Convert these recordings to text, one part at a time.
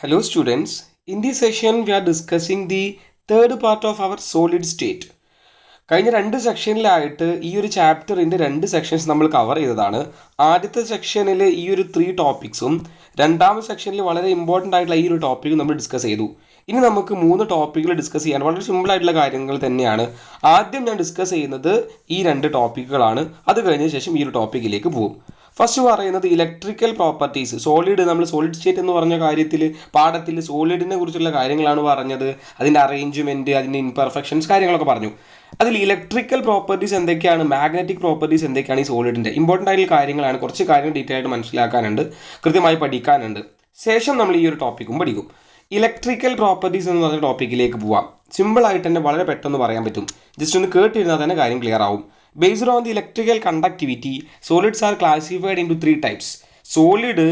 Hello students, in this session we are discussing the third part of our solid state. കഴിഞ്ഞ രണ്ട് സെക്ഷനിലായിട്ട് ഈ ഒരു ചാപ്റ്ററിൻ്റെ രണ്ട് സെക്ഷൻസ് നമ്മൾ കവർ ചെയ്തതാണ്. ആദ്യത്തെ സെക്ഷനിൽ ഈ ഒരു 3 ടോപ്പിക്സും രണ്ടാമത്തെ സെക്ഷനിൽ വളരെ ഇമ്പോർട്ടൻ്റ് ആയിട്ടുള്ള ഈ ഒരു ടോപ്പിക്കും നമ്മൾ ഡിസ്കസ് ചെയ്തു. ഇനി നമുക്ക് 3 ടോപ്പിക്കുകൾ ഡിസ്കസ് ചെയ്യാൻ വളരെ സിമ്പിൾ ആയിട്ടുള്ള കാര്യങ്ങൾ തന്നെയാണ്. ആദ്യം ഞാൻ ഡിസ്കസ് ചെയ്യുന്നത് ഈ 2 ടോപ്പിക്കുകളാണ്. അത് കഴിഞ്ഞ ശേഷം ഈ ഒരു ടോപ്പിക്കിലേക്ക് പോകും. ഫസ്റ്റ് പറയുന്നത് ഇലക്ട്രിക്കൽ പ്രോപ്പർട്ടീസ്. നമ്മൾ സോളിഡ് സ്റ്റേറ്റ് എന്ന് പറഞ്ഞ കാര്യത്തിൽ പാഠത്തിൽ സോളിഡിനെ കുറിച്ചുള്ള കാര്യങ്ങളാണ് പറഞ്ഞത്. അതിൻ്റെ അറേഞ്ച്മെൻറ്റ്, അതിൻ്റെ ഇംപെർഫെക്ഷൻസ് കാര്യങ്ങളൊക്കെ പറഞ്ഞു. അതിൽ ഇലക്ട്രിക്കൽ പ്രോപ്പർട്ടീസ് എന്തൊക്കെയാണ്, മാഗ്നറ്റിക് പ്രോപ്പർട്ടീസ് എന്തൊക്കെയാണ് ഈ സോളിഡിൻ്റെ ഇമ്പോർട്ടൻ്റ് ആയിട്ടുള്ള കാര്യങ്ങളാണ്. കുറച്ച് കാര്യങ്ങൾ ഡീറ്റെയിൽ ആയിട്ട് മനസ്സിലാക്കാനുണ്ട്, കൃത്യമായി പഠിക്കാനുണ്ട്. ശേഷം നമ്മൾ ഈ ഒരു ടോപ്പിക്കും പഠിക്കും. ഇലക്ട്രിക്കൽ പ്രോപ്പർട്ടീസ് എന്ന് പറഞ്ഞ ടോപ്പിക്കിലേക്ക് പോവാം. സിമ്പിളായിട്ട് തന്നെ വളരെ പെട്ടെന്ന് പറയാൻ പറ്റും. ജസ്റ്റ് ഒന്ന് കേട്ടിരുന്നാൽ തന്നെ കാര്യം ക്ലിയർ ആവും. Based on the electrical conductivity, solids are classified into 3 types. Solid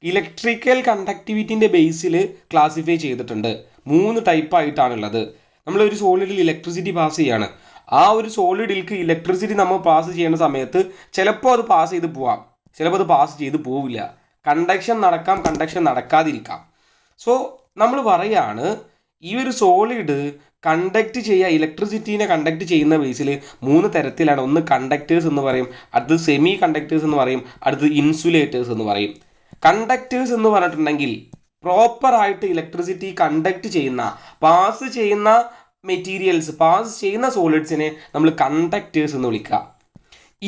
electrical കണ്ടക്ടിവിറ്റിൻ്റെ ബേസിൽ ക്ലാസിഫൈ ചെയ്തിട്ടുണ്ട്. 3 ടൈപ്പായിട്ടാണുള്ളത്. നമ്മളൊരു സോളിഡിൽ ഇലക്ട്രിസിറ്റി പാസ് ചെയ്യാണ്. ആ ഒരു സോളിഡിലേക്ക് ഇലക്ട്രിസിറ്റി നമ്മൾ പാസ് ചെയ്യുന്ന സമയത്ത് ചിലപ്പോൾ അത് പാസ് ചെയ്ത് പോവാം, ചിലപ്പോൾ അത് പാസ് ചെയ്ത് പോവില്ല. കണ്ടക്ഷൻ നടക്കാം, കണ്ടക്ഷൻ നടക്കാതിരിക്കാം. സോ നമ്മൾ പറയുകയാണ് ഈ ഒരു സോളിഡ് കണ്ടക്ട് ചെയ്യുക, ഇലക്ട്രിസിറ്റീനെ കണ്ടക്ട് ചെയ്യുന്ന ബേസിൽ 3 തരത്തിലാണ്. ഒന്ന് കണ്ടക്ടേഴ്സ് എന്ന് പറയും, അടുത്ത് സെമി കണ്ടക്ടേഴ്സ് എന്ന് പറയും, അടുത്ത് ഇൻസുലേറ്റേഴ്സ് എന്ന് പറയും. കണ്ടക്ടേഴ്സ് എന്ന് പറഞ്ഞിട്ടുണ്ടെങ്കിൽ പ്രോപ്പറായിട്ട് ഇലക്ട്രിസിറ്റി കണ്ടക്ട് ചെയ്യുന്ന, പാസ് ചെയ്യുന്ന മെറ്റീരിയൽസ്, പാസ് ചെയ്യുന്ന സോളിഡ്സിനെ നമ്മൾ കണ്ടക്ടേഴ്സ് എന്ന് വിളിക്കുക.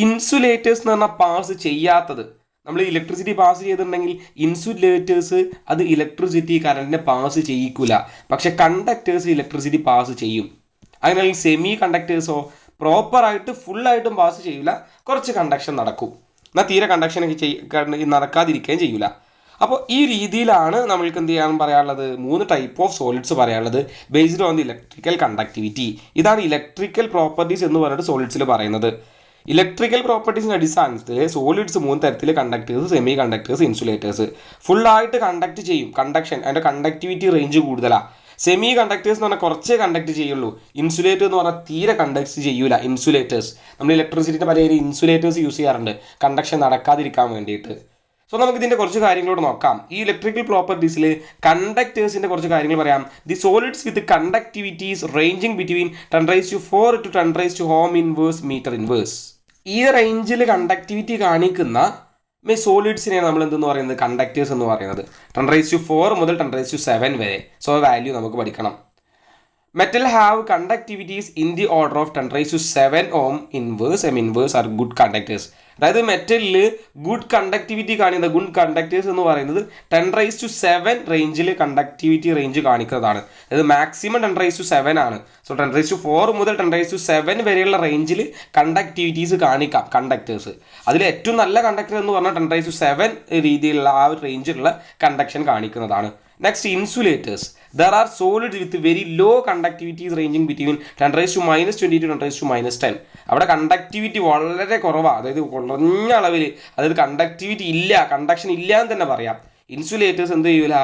ഇൻസുലേറ്റേഴ്സ് എന്ന് പറഞ്ഞാൽ പാസ് ചെയ്യാത്തത്. നമ്മൾ ഇലക്ട്രിസിറ്റി പാസ് ചെയ്തിട്ടുണ്ടെങ്കിൽ ഇൻസുലേറ്റേഴ്സ് അത് ഇലക്ട്രിസിറ്റി കറണ്ടിനെ പാസ് ചെയ്യിക്കില്ല, പക്ഷെ കണ്ടക്ടേഴ്സ് ഇലക്ട്രിസിറ്റി പാസ് ചെയ്യും. അങ്ങനെയാണെങ്കിൽ സെമി കണ്ടക്ടേഴ്സോ പ്രോപ്പറായിട്ട് ഫുള്ളായിട്ടും പാസ് ചെയ്യില്ല, കുറച്ച് കണ്ടക്ഷൻ നടക്കും, എന്നാൽ തീരെ കണ്ടക്ഷൻ നടക്കാതിരിക്കുകയും ചെയ്യില്ല. അപ്പോൾ ഈ രീതിയിലാണ് നമ്മൾക്ക് എന്ത് ചെയ്യാൻ പറയാനുള്ളത്, 3 ടൈപ്പ് ഓഫ് സോളിഡ്സ് പറയാനുള്ളത് based on the electrical conductivity. ഇതാണ് ഇലക്ട്രിക്കൽ പ്രോപ്പർട്ടീസ് എന്ന് പറഞ്ഞിട്ട് സോളിഡ്സിൽ പറയുന്നത്. ഇലക്ട്രിക്കൽ പ്രോപ്പർട്ടീസിൻ്റെ അടിസ്ഥാനത്തിൽ സോളിഡ്സ് 3 തരത്തിൽ, കണ്ടക്ടേഴ്സ്, സെമി കണ്ടക്ടേഴ്സ്, ഇൻസുലേറ്റേഴ്സ്. ഫുള്ളായിട്ട് കണ്ടക്ട് ചെയ്യും, കണ്ടക്ഷൻ അതിൻ്റെ കണ്ടക്ടിവിറ്റി റേഞ്ച് കൂടുതലാണ്. സെമി കണ്ടക്ടേഴ്സ് എന്ന് പറഞ്ഞാൽ കുറച്ചേ കണ്ടക്ട് ചെയ്യുള്ളൂ. ഇൻസുലേറ്റർ എന്ന് പറഞ്ഞാൽ തീരെ കണ്ടക്ട് ചെയ്യൂല. ഇൻസുലേറ്റേഴ്സ് നമ്മൾ ഇലക്ട്രിസിറ്റിൻ്റെ പല ഇൻസുലേറ്റേഴ്സ് യൂസ് ചെയ്യാറുണ്ട് കണ്ടക്ഷൻ നടക്കാതിരിക്കാൻ വേണ്ടിയിട്ട്. സോ നമുക്ക് ഇതിൻ്റെ കുറച്ച് കാര്യങ്ങളോട് നോക്കാം. ഈ ഇലക്ട്രിക്കൽ പ്രോപ്പർട്ടീസിൽ കണ്ടക്ടേഴ്സിൻ്റെ കുറച്ച് കാര്യങ്ങൾ പറയാം. The solids with conductivities ranging between 10⁴ to 10⁻⁴ metre inverse. ഈ റേഞ്ചിൽ കണ്ടക്ടിവിറ്റി കാണിക്കുന്ന സോളിഡ്സിനെയാണ് നമ്മൾ എന്തെന്ന് പറയുന്നത്, കണ്ടക്ടേഴ്സ് എന്ന് പറയുന്നത്. 10⁴ മുതൽ 10⁷ വരെ. സോ വാല്യൂ നമുക്ക് പഠിക്കണം. Metal have conductivities in the order of 10⁷ Om inverse, M inverse are good conductors. അതായത് മെറ്റലിൽ ഗുഡ് കണ്ടക്ടിവിറ്റി കാണിക്കുന്നത്, ഗുഡ് കണ്ടക്ടേഴ്സ് എന്ന് പറയുന്നത് 10⁻⁷ റേഞ്ചിൽ കണ്ടക്ടിവിറ്റി റേഞ്ച് കാണിക്കുന്നതാണ്. അതായത് മാക്സിമം 10⁷ ആണ്. സോ 10⁴ മുതൽ 10⁷ വരെയുള്ള റേഞ്ചിൽ കണ്ടക്ടിവിറ്റീസ് കാണിക്കാം കണ്ടക്ടേഴ്സ്. അതിൽ ഏറ്റവും നല്ല കണ്ടക്ടർ എന്ന് പറഞ്ഞാൽ 10⁷ രീതിയിലുള്ള ആ ഒരു റേഞ്ചിലുള്ള കണ്ടക്ഷൻ കാണിക്കുന്നതാണ്. Next insulators. There are solids with very low conductivities ranging between 10⁻⁻20 to 10⁻10. അവിടെ കണ്ടക്ടിവിറ്റി വളരെ കുറവാണ്, അതായത് കുറഞ്ഞ അളവിൽ, അതായത് കണ്ടക്ടിവിറ്റി ഇല്ല, കണ്ടക്ഷൻ ഇല്ല എന്ന് തന്നെ പറയാം. ഇൻസുലേറ്റേഴ്സ് എന്ത് ചെയ്യൂല,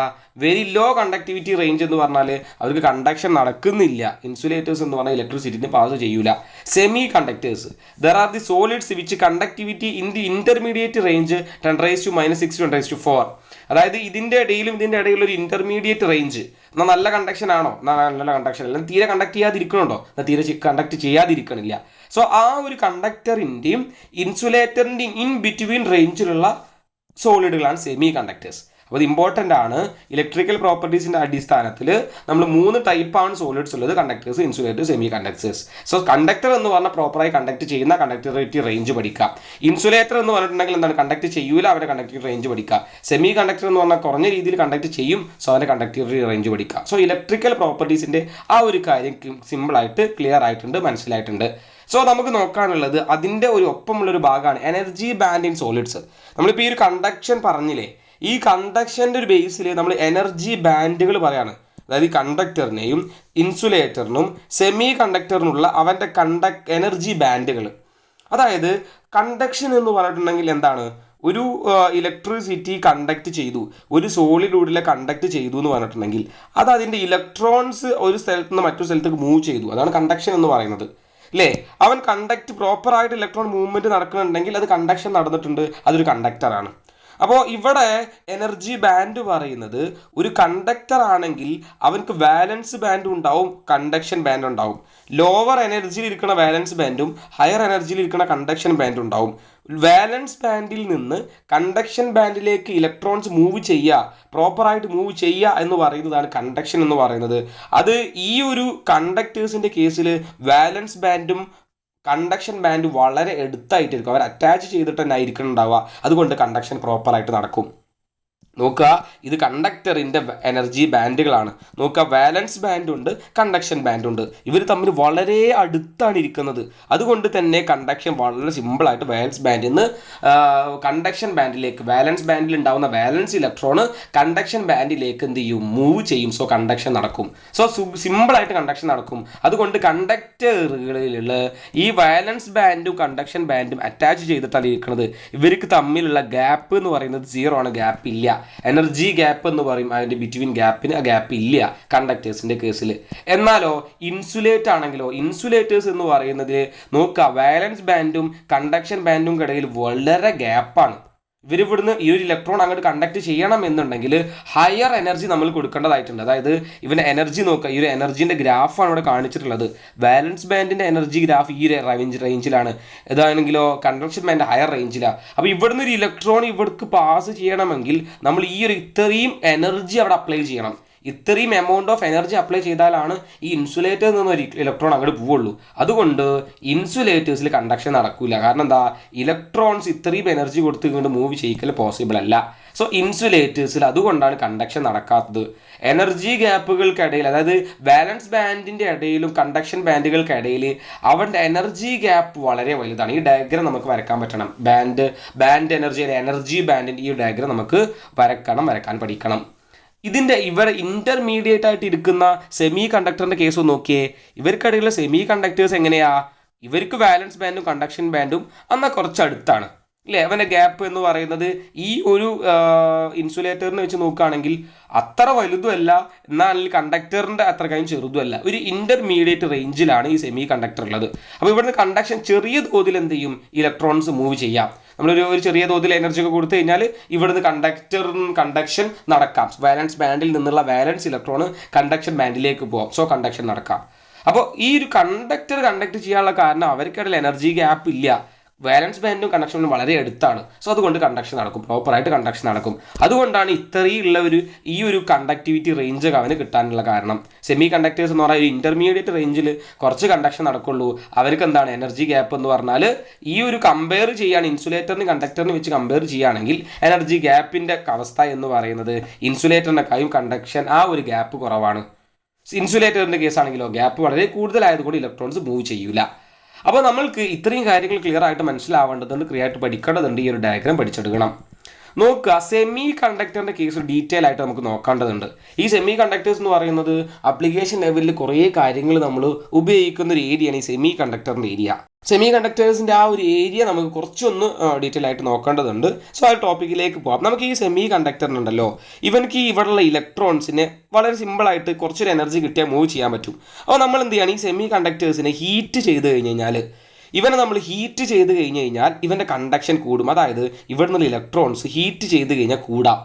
വെരി ലോ കണ്ടക്ടിവിറ്റി റേഞ്ച് എന്ന് പറഞ്ഞാൽ അവർക്ക് കണ്ടക്ഷൻ നടക്കുന്നില്ല. ഇൻസുലേറ്റേഴ്സ് എന്ന് പറഞ്ഞാൽ ഇലക്ട്രിസിറ്റിനെ പാസ് ചെയ്യൂല. Semi conductors. There are the solids which conductivity in the intermediate range 10⁻⁻6 to 10⁻⁴. അതായത് ഇതിൻ്റെ ഇടയിലുള്ള ഒരു ഇന്റർമീഡിയറ്റ് റേഞ്ച്. എന്നാൽ നല്ല കണ്ടക്ഷൻ ആണോ, നല്ല കണ്ടക്ഷൻ അല്ല, തീരെ കണ്ടക്ട് ചെയ്യാതിരിക്കണുണ്ടോ, തീരെ കണ്ടക്ട് ചെയ്യാതിരിക്കണില്ല. സോ ആ ഒരു കണ്ടക്ടറിൻ്റെയും ഇൻസുലേറ്ററിൻ്റെയും ഇൻ ബിറ്റ്വീൻ റേഞ്ചിലുള്ള സോളിഡുകളാണ് സെമി കണ്ടക്ടേഴ്സ്. അപ്പോൾ ഇത് ഇമ്പോർട്ടൻ്റ് ആണ്. ഇലക്ട്രിക്കൽ പ്രോപ്പർട്ടീസിൻ്റെ അടിസ്ഥാനത്തിൽ നമ്മൾ 3 ടൈപ്പാണ് സോളിഡ്സ് ഉള്ളത്, conductors, insulators, semi conductors. So conductor എന്ന് പറഞ്ഞാൽ പ്രോപ്പറായി കണ്ടക്ട് ചെയ്യുന്ന കണ്ടക്ടിവിറ്റി റേഞ്ച് പഠിക്കുക. ഇൻസുലേറ്റർ എന്ന് പറഞ്ഞിട്ടുണ്ടെങ്കിൽ എന്താണ്, കണ്ടക്ട് ചെയ്യൂല, അവരുടെ കണ്ടക്ടിവിറ്റി റേഞ്ച് പഠിക്കുക. സെമി കണ്ടക്ടർ എന്ന് പറഞ്ഞാൽ കുറഞ്ഞ രീതിയിൽ കണ്ടക്ട് ചെയ്യും, സോ അവരുടെ കണ്ടക്ടിവിറ്റി റേഞ്ച് പഠിക്കുക. സോ ഇലക്ട്രിക്കൽ പ്രോപ്പർട്ടീസിൻ്റെ ആ ഒരു കാര്യം സിമ്പിളായിട്ട് ക്ലിയർ ആയിട്ടുണ്ട്, മനസ്സിലായിട്ടുണ്ട്. സോ നമുക്ക് നോക്കാനുള്ളത് അതിൻ്റെ ഒരു ഒപ്പമുള്ളൊരു ഭാഗമാണ് എനർജി ബാൻഡ് ഇൻ സോളിഡ്സ്. നമ്മളിപ്പോൾ ഈ ഒരു കണ്ടക്ഷൻ പറഞ്ഞില്ലേ, ഈ കണ്ടക്ഷൻ്റെ ഒരു ബേസിൽ നമ്മൾ എനർജി ബാൻഡുകൾ പറയാണ്. അതായത് ഈ കണ്ടക്ടറിനെയും ഇൻസുലേറ്ററിനും സെമി കണ്ടക്ടറിനുള്ള അവൻ്റെ എനർജി ബാൻഡുകൾ. അതായത് കണ്ടക്ഷൻ എന്ന് പറഞ്ഞിട്ടുണ്ടെങ്കിൽ എന്താണ്, ഒരു ഇലക്ട്രിസിറ്റി കണ്ടക്ട് ചെയ്തു, ഒരു സോളിഡിലൂടെ കണ്ടക്ട് ചെയ്തു എന്ന് പറഞ്ഞിട്ടുണ്ടെങ്കിൽ അത് അതിൻ്റെ ഇലക്ട്രോൺസ് ഒരു സ്ഥലത്ത് നിന്ന് മറ്റൊരു സ്ഥലത്തേക്ക് മൂവ് ചെയ്തു. അതാണ് കണ്ടക്ഷൻ എന്ന് പറയുന്നത്, അല്ലേ? അവൻ കണ്ടക്ട് പ്രോപ്പറായിട്ട് ഇലക്ട്രോൺ മൂവ്മെൻറ്റ് നടക്കുന്നുണ്ടെങ്കിൽ അത് കണ്ടക്ഷൻ നടന്നിട്ടുണ്ട്, അതൊരു കണ്ടക്ടറാണ്. അപ്പോൾ ഇവിടെ എനർജി ബാൻഡ് പറയുന്നത് ഒരു കണ്ടക്ടർ ആണെങ്കിൽ അവർക്ക് വാലൻസ് ബാൻഡും ഉണ്ടാവും, കണ്ടക്ഷൻ ബാൻഡ് ഉണ്ടാവും. ലോവർ എനർജിയിൽ ഇരിക്കുന്ന വാലൻസ് ബാൻഡും ഹയർ എനർജിയിൽ ഇരിക്കുന്ന കണ്ടക്ഷൻ ബാൻഡും ഉണ്ടാവും. വാലൻസ് ബാൻഡിൽ നിന്ന് കണ്ടക്ഷൻ ബാൻഡിലേക്ക് ഇലക്ട്രോൺസ് മൂവ് ചെയ്യുക, പ്രോപ്പറായിട്ട് മൂവ് ചെയ്യുക എന്ന് പറയുന്നതാണ് കണ്ടക്ഷൻ എന്ന് പറയുന്നത്. അത് ഈ ഒരു കണ്ടക്ടേഴ്സിൻ്റെ കേസിൽ വാലൻസ് ബാൻഡും കണ്ടക്ഷൻ ബാൻഡ് വളരെ അടുത്തായിട്ടിരിക്കും, അവർ അറ്റാച്ച് ചെയ്തിട്ട് തന്നെ ആയിരിക്കണം ഉണ്ടാവുക. അതുകൊണ്ട് കണ്ടക്ഷൻ പ്രോപ്പറായിട്ട് നടക്കും. നോക്കുക, ഇത് കണ്ടക്ടറിൻ്റെ എനർജി ബാൻഡുകളാണ്. നോക്കുക, വാലൻസ് ബാൻഡുണ്ട്, കണ്ടക്ഷൻ ബാൻഡുണ്ട്. ഇവർ തമ്മിൽ വളരെ അടുത്താണ് ഇരിക്കുന്നത്. അതുകൊണ്ട് തന്നെ കണ്ടക്ഷൻ വളരെ സിമ്പിളായിട്ട് വാലൻസ് ബാൻഡിൽ നിന്ന് കണ്ടക്ഷൻ ബാൻഡിലേക്ക്, വാലൻസ് ബാൻഡിൽ ഉണ്ടാകുന്ന വാലൻസ് ഇലക്ട്രോണ് കണ്ടക്ഷൻ ബാൻഡിലേക്ക് എന്ത് ചെയ്യും, മൂവ് ചെയ്യും. സോ കണ്ടക്ഷൻ നടക്കും. സോ സിമ്പിളായിട്ട് കണ്ടക്ഷൻ നടക്കും. അതുകൊണ്ട് കണ്ടക്ടറുകളിലുള്ള ഈ വാലൻസ് ബാൻഡും കണ്ടക്ഷൻ ബാൻഡും അറ്റാച്ച് ചെയ്തിട്ടാണ് ഇരിക്കുന്നത്. ഇവർക്ക് തമ്മിലുള്ള ഗ്യാപ്പ് എന്ന് പറയുന്നത് 0 ആണ്, ഗ്യാപ്പ് ഇല്ല. എനർജി ഗ്യാപ്പ് എന്ന് പറയും, അതിൻ്റെ ബിറ്റ്വീൻ ഗ്യാപ്പിന് ആ ഗ്യാപ്പ് ഇല്ല കണ്ടക്ടേഴ്സിൻ്റെ കേസിൽ. എന്നാലോ ഇൻസുലേറ്റ് ആണെങ്കിലോ, ഇൻസുലേറ്റേഴ്സ് എന്ന് പറയുന്നത് നോക്കുക, വാലൻസ് ബാൻഡും കണ്ടക്ഷൻ ബാൻഡും ഇടയിൽ വളരെ ഗ്യാപ്പാണ്. ഇവരിവിടുന്ന് ഈ ഒരു ഇലക്ട്രോൺ അങ്ങോട്ട് കണ്ടക്ട് ചെയ്യണം എന്നുണ്ടെങ്കിൽ ഹയർ എനർജി നമ്മൾ കൊടുക്കേണ്ടതായിട്ടുണ്ട്. അതായത് ഇവൻ്റെ എനർജി നോക്കുക, ഈ ഒരു എനർജീൻ്റെ ഗ്രാഫാണ് ഇവിടെ കാണിച്ചിട്ടുള്ളത്. വാലൻസ് ബാൻഡിൻ്റെ എനർജി ഗ്രാഫ് ഈ റേഞ്ചിലാണ്, ഇതാണെങ്കിലോ കണ്ടക്ഷൻ ബാൻഡ് ഹയർ റേഞ്ചിലാണ്. അപ്പോൾ ഇവിടുന്ന് ഒരു ഇലക്ട്രോൺ ഇവിടേക്ക് പാസ് ചെയ്യണമെങ്കിൽ നമ്മൾ ഈ ഒരു ഇത്രയും എനർജി അവിടെ അപ്ലൈ ചെയ്യണം. ഇത്രയും എമൗണ്ട് ഓഫ് എനർജി അപ്ലൈ ചെയ്താലാണ് ഈ ഇൻസുലേറ്ററിൽ നിന്ന് ഒരു ഇലക്ട്രോൺ അങ്ങോട്ട് പോവുള്ളൂ. അതുകൊണ്ട് ഇൻസുലേറ്റേഴ്സിൽ കണ്ടക്ഷൻ നടക്കില്ല. കാരണം എന്താ, ഇലക്ട്രോൺസ് ഇത്രയും എനർജി കൊടുത്ത് ഇങ്ങോട്ട് മൂവ് ചെയ്യിക്കൽ പോസിബിൾ അല്ല. സോ ഇൻസുലേറ്റേഴ്സിൽ അതുകൊണ്ടാണ് കണ്ടക്ഷൻ നടക്കാത്തത്. എനർജി ഗ്യാപ്പുകൾക്കിടയിൽ, അതായത് വാലൻസ് ബാൻഡിൻ്റെ ഇടയിലും കണ്ടക്ഷൻ ബാൻഡുകൾക്കിടയിൽ അവൻ്റെ എനർജി ഗ്യാപ്പ് വളരെ വലുതാണ്. ഈ ഡയഗ്രം നമുക്ക് വരക്കാൻ പറ്റണം. ബാൻഡ് എനർജി ബാൻഡിൻ്റെ ഈ ഡയഗ്രം നമുക്ക് വരക്കാൻ പഠിക്കണം. ഇതിൻ്റെ ഇവിടെ ഇൻ്റർമീഡിയറ്റ് ആയിട്ട് ഇരിക്കുന്ന സെമി കണ്ടക്ടറിൻ്റെ കേസ് ഒന്ന് നോക്കിയേ. ഇവർക്കിടയിലുള്ള സെമി കണ്ടക്ടേഴ്സ് എങ്ങനെയാ, ഇവർക്ക് വാലൻസ് ബാൻഡും കണ്ടക്ഷൻ ബാൻഡും എന്നാൽ കുറച്ച് അടുത്താണ് അല്ലേ. അവൻ്റെ ഗ്യാപ്പ് എന്ന് പറയുന്നത് ഈ ഒരു ഇൻസുലേറ്ററിനെ വെച്ച് നോക്കുകയാണെങ്കിൽ അത്ര വലുതുമല്ല, എന്നാൽ കണ്ടക്ടറിൻ്റെ അത്ര കാര്യം ചെറുതുമല്ല. ഒരു ഇൻ്റർമീഡിയറ്റ് റേഞ്ചിലാണ് ഈ സെമി കണ്ടക്ടർ ഉള്ളത്. അപ്പോൾ ഇവിടുന്ന് കണ്ടക്ഷൻ ചെറിയ തോതിൽ എന്ത് ചെയ്യും, ഇലക്ട്രോൺസ് മൂവ് ചെയ്യാം. നമ്മളൊരു ചെറിയ തോതിൽ എനർജി ഒക്കെ കൊടുത്തു കഴിഞ്ഞാൽ ഇവിടുന്ന് കണ്ടക്ഷൻ നടക്കാം. വാലൻസ് ബാൻഡിൽ നിന്നുള്ള വാലൻസ് ഇലക്ട്രോൺ കണ്ടക്ഷൻ ബാൻഡിലേക്ക് പോകാം. സോ കണ്ടക്ഷൻ നടക്കാം. അപ്പോൾ ഈ ഒരു കണ്ടക്ട് ചെയ്യാനുള്ള കാരണം അവർക്കിടയിൽ എനർജി ഗ്യാപ്പ് ഇല്ല. വാലൻസ് ബാൻഡും കണ്ടക്ഷൻ ബാൻഡും വളരെ അടുത്താണ്. സോ അതുകൊണ്ട് കണ്ടക്ഷൻ നടക്കും, പ്രോപ്പറായിട്ട് കണ്ടക്ഷൻ നടക്കും. അതുകൊണ്ടാണ് ഇത്രയും ഉള്ള ഈ ഒരു കണ്ടക്ടിവിറ്റി റേഞ്ച് അവന് കിട്ടാനുള്ള കാരണം. സെമി കണ്ടക്ടേഴ്സ് എന്ന് പറഞ്ഞാൽ ഒരു ഇൻ്റർമീഡിയറ്റ് റേഞ്ചിൽ കുറച്ച് കണ്ടക്ഷൻ നടക്കുള്ളൂ. അവർക്ക് എന്താണ് എനർജി ഗ്യാപ്പ് എന്ന് പറഞ്ഞാൽ, ഈ ഒരു കമ്പയർ ചെയ്യുകയാണ് ഇൻസുലേറ്ററിന് കണ്ടക്ടറിന് വെച്ച് കമ്പയർ ചെയ്യുകയാണെങ്കിൽ എനർജി ഗ്യാപ്പിൻ്റെ അവസ്ഥ എന്ന് പറയുന്നത് ഇൻസുലേറ്ററിനെക്കാളും കണ്ടക്ഷൻ ആ ഒരു ഗ്യാപ്പ് കുറവാണ്. ഇൻസുലേറ്ററിൻ്റെ കേസാണെങ്കിലോ ഗ്യാപ്പ് വളരെ കൂടുതലായതുകൊണ്ട് ഇലക്ട്രോൺസ് മൂവ് ചെയ്യൂല. അപ്പോൾ നമ്മൾക്ക് ഇത്രയും കാര്യങ്ങൾ ക്ലിയർ ആയിട്ട് മനസ്സിലാവേണ്ടതുണ്ട്, ക്ലിയർ ആയിട്ട് പഠിക്കേണ്ടതുണ്ട്. ഈ ഒരു ഡയഗ്രാം പഠിച്ചെടുക്കണം. നോക്കുക, സെമി കണ്ടക്ടറിൻ്റെ കേസ് ഡീറ്റെയിൽ ആയിട്ട് നമുക്ക് നോക്കേണ്ടതുണ്ട്. ഈ സെമി കണ്ടക്ടേഴ്സ് എന്ന് പറയുന്നത് അപ്ലിക്കേഷൻ ലെവലിൽ കുറേ കാര്യങ്ങൾ നമ്മൾ ഉപയോഗിക്കുന്ന ഒരു ഏരിയയാണ് ഈ സെമി കണ്ടക്ടറിൻ്റെ ഏരിയ. സെമി കണ്ടക്ടേഴ്സിൻ്റെ ആ ഒരു ഏരിയ നമുക്ക് കുറച്ചൊന്ന് ഡീറ്റെയിൽ ആയിട്ട് നോക്കേണ്ടതുണ്ട്. സോ ആ ടോപ്പിക്കിലേക്ക് പോകാം. നമുക്ക് ഈ സെമി കണ്ടക്ടറിനുണ്ടല്ലോ, ഇവർക്ക് ഇവിടെയുള്ള ഇലക്ട്രോൺസിനെ വളരെ സിമ്പിളായിട്ട് കുറച്ചൊരു എനർജി കിട്ടിയാൽ മൂവ് ചെയ്യാൻ പറ്റും. അപ്പോൾ നമ്മൾ എന്ത് ചെയ്യണം, ഈ സെമി കണ്ടക്ടേഴ്സിനെ ഹീറ്റ് ചെയ്ത് കഴിഞ്ഞാൽ, ഇവനെ നമ്മൾ ഹീറ്റ് ചെയ്ത് കഴിഞ്ഞാൽ ഇവൻ്റെ കണ്ടക്ഷൻ കൂടും. അതായത് ഇവിടെ നിന്നുള്ള ഇലക്ട്രോൺസ് ഹീറ്റ് ചെയ്ത് കഴിഞ്ഞാൽ കൂടാം.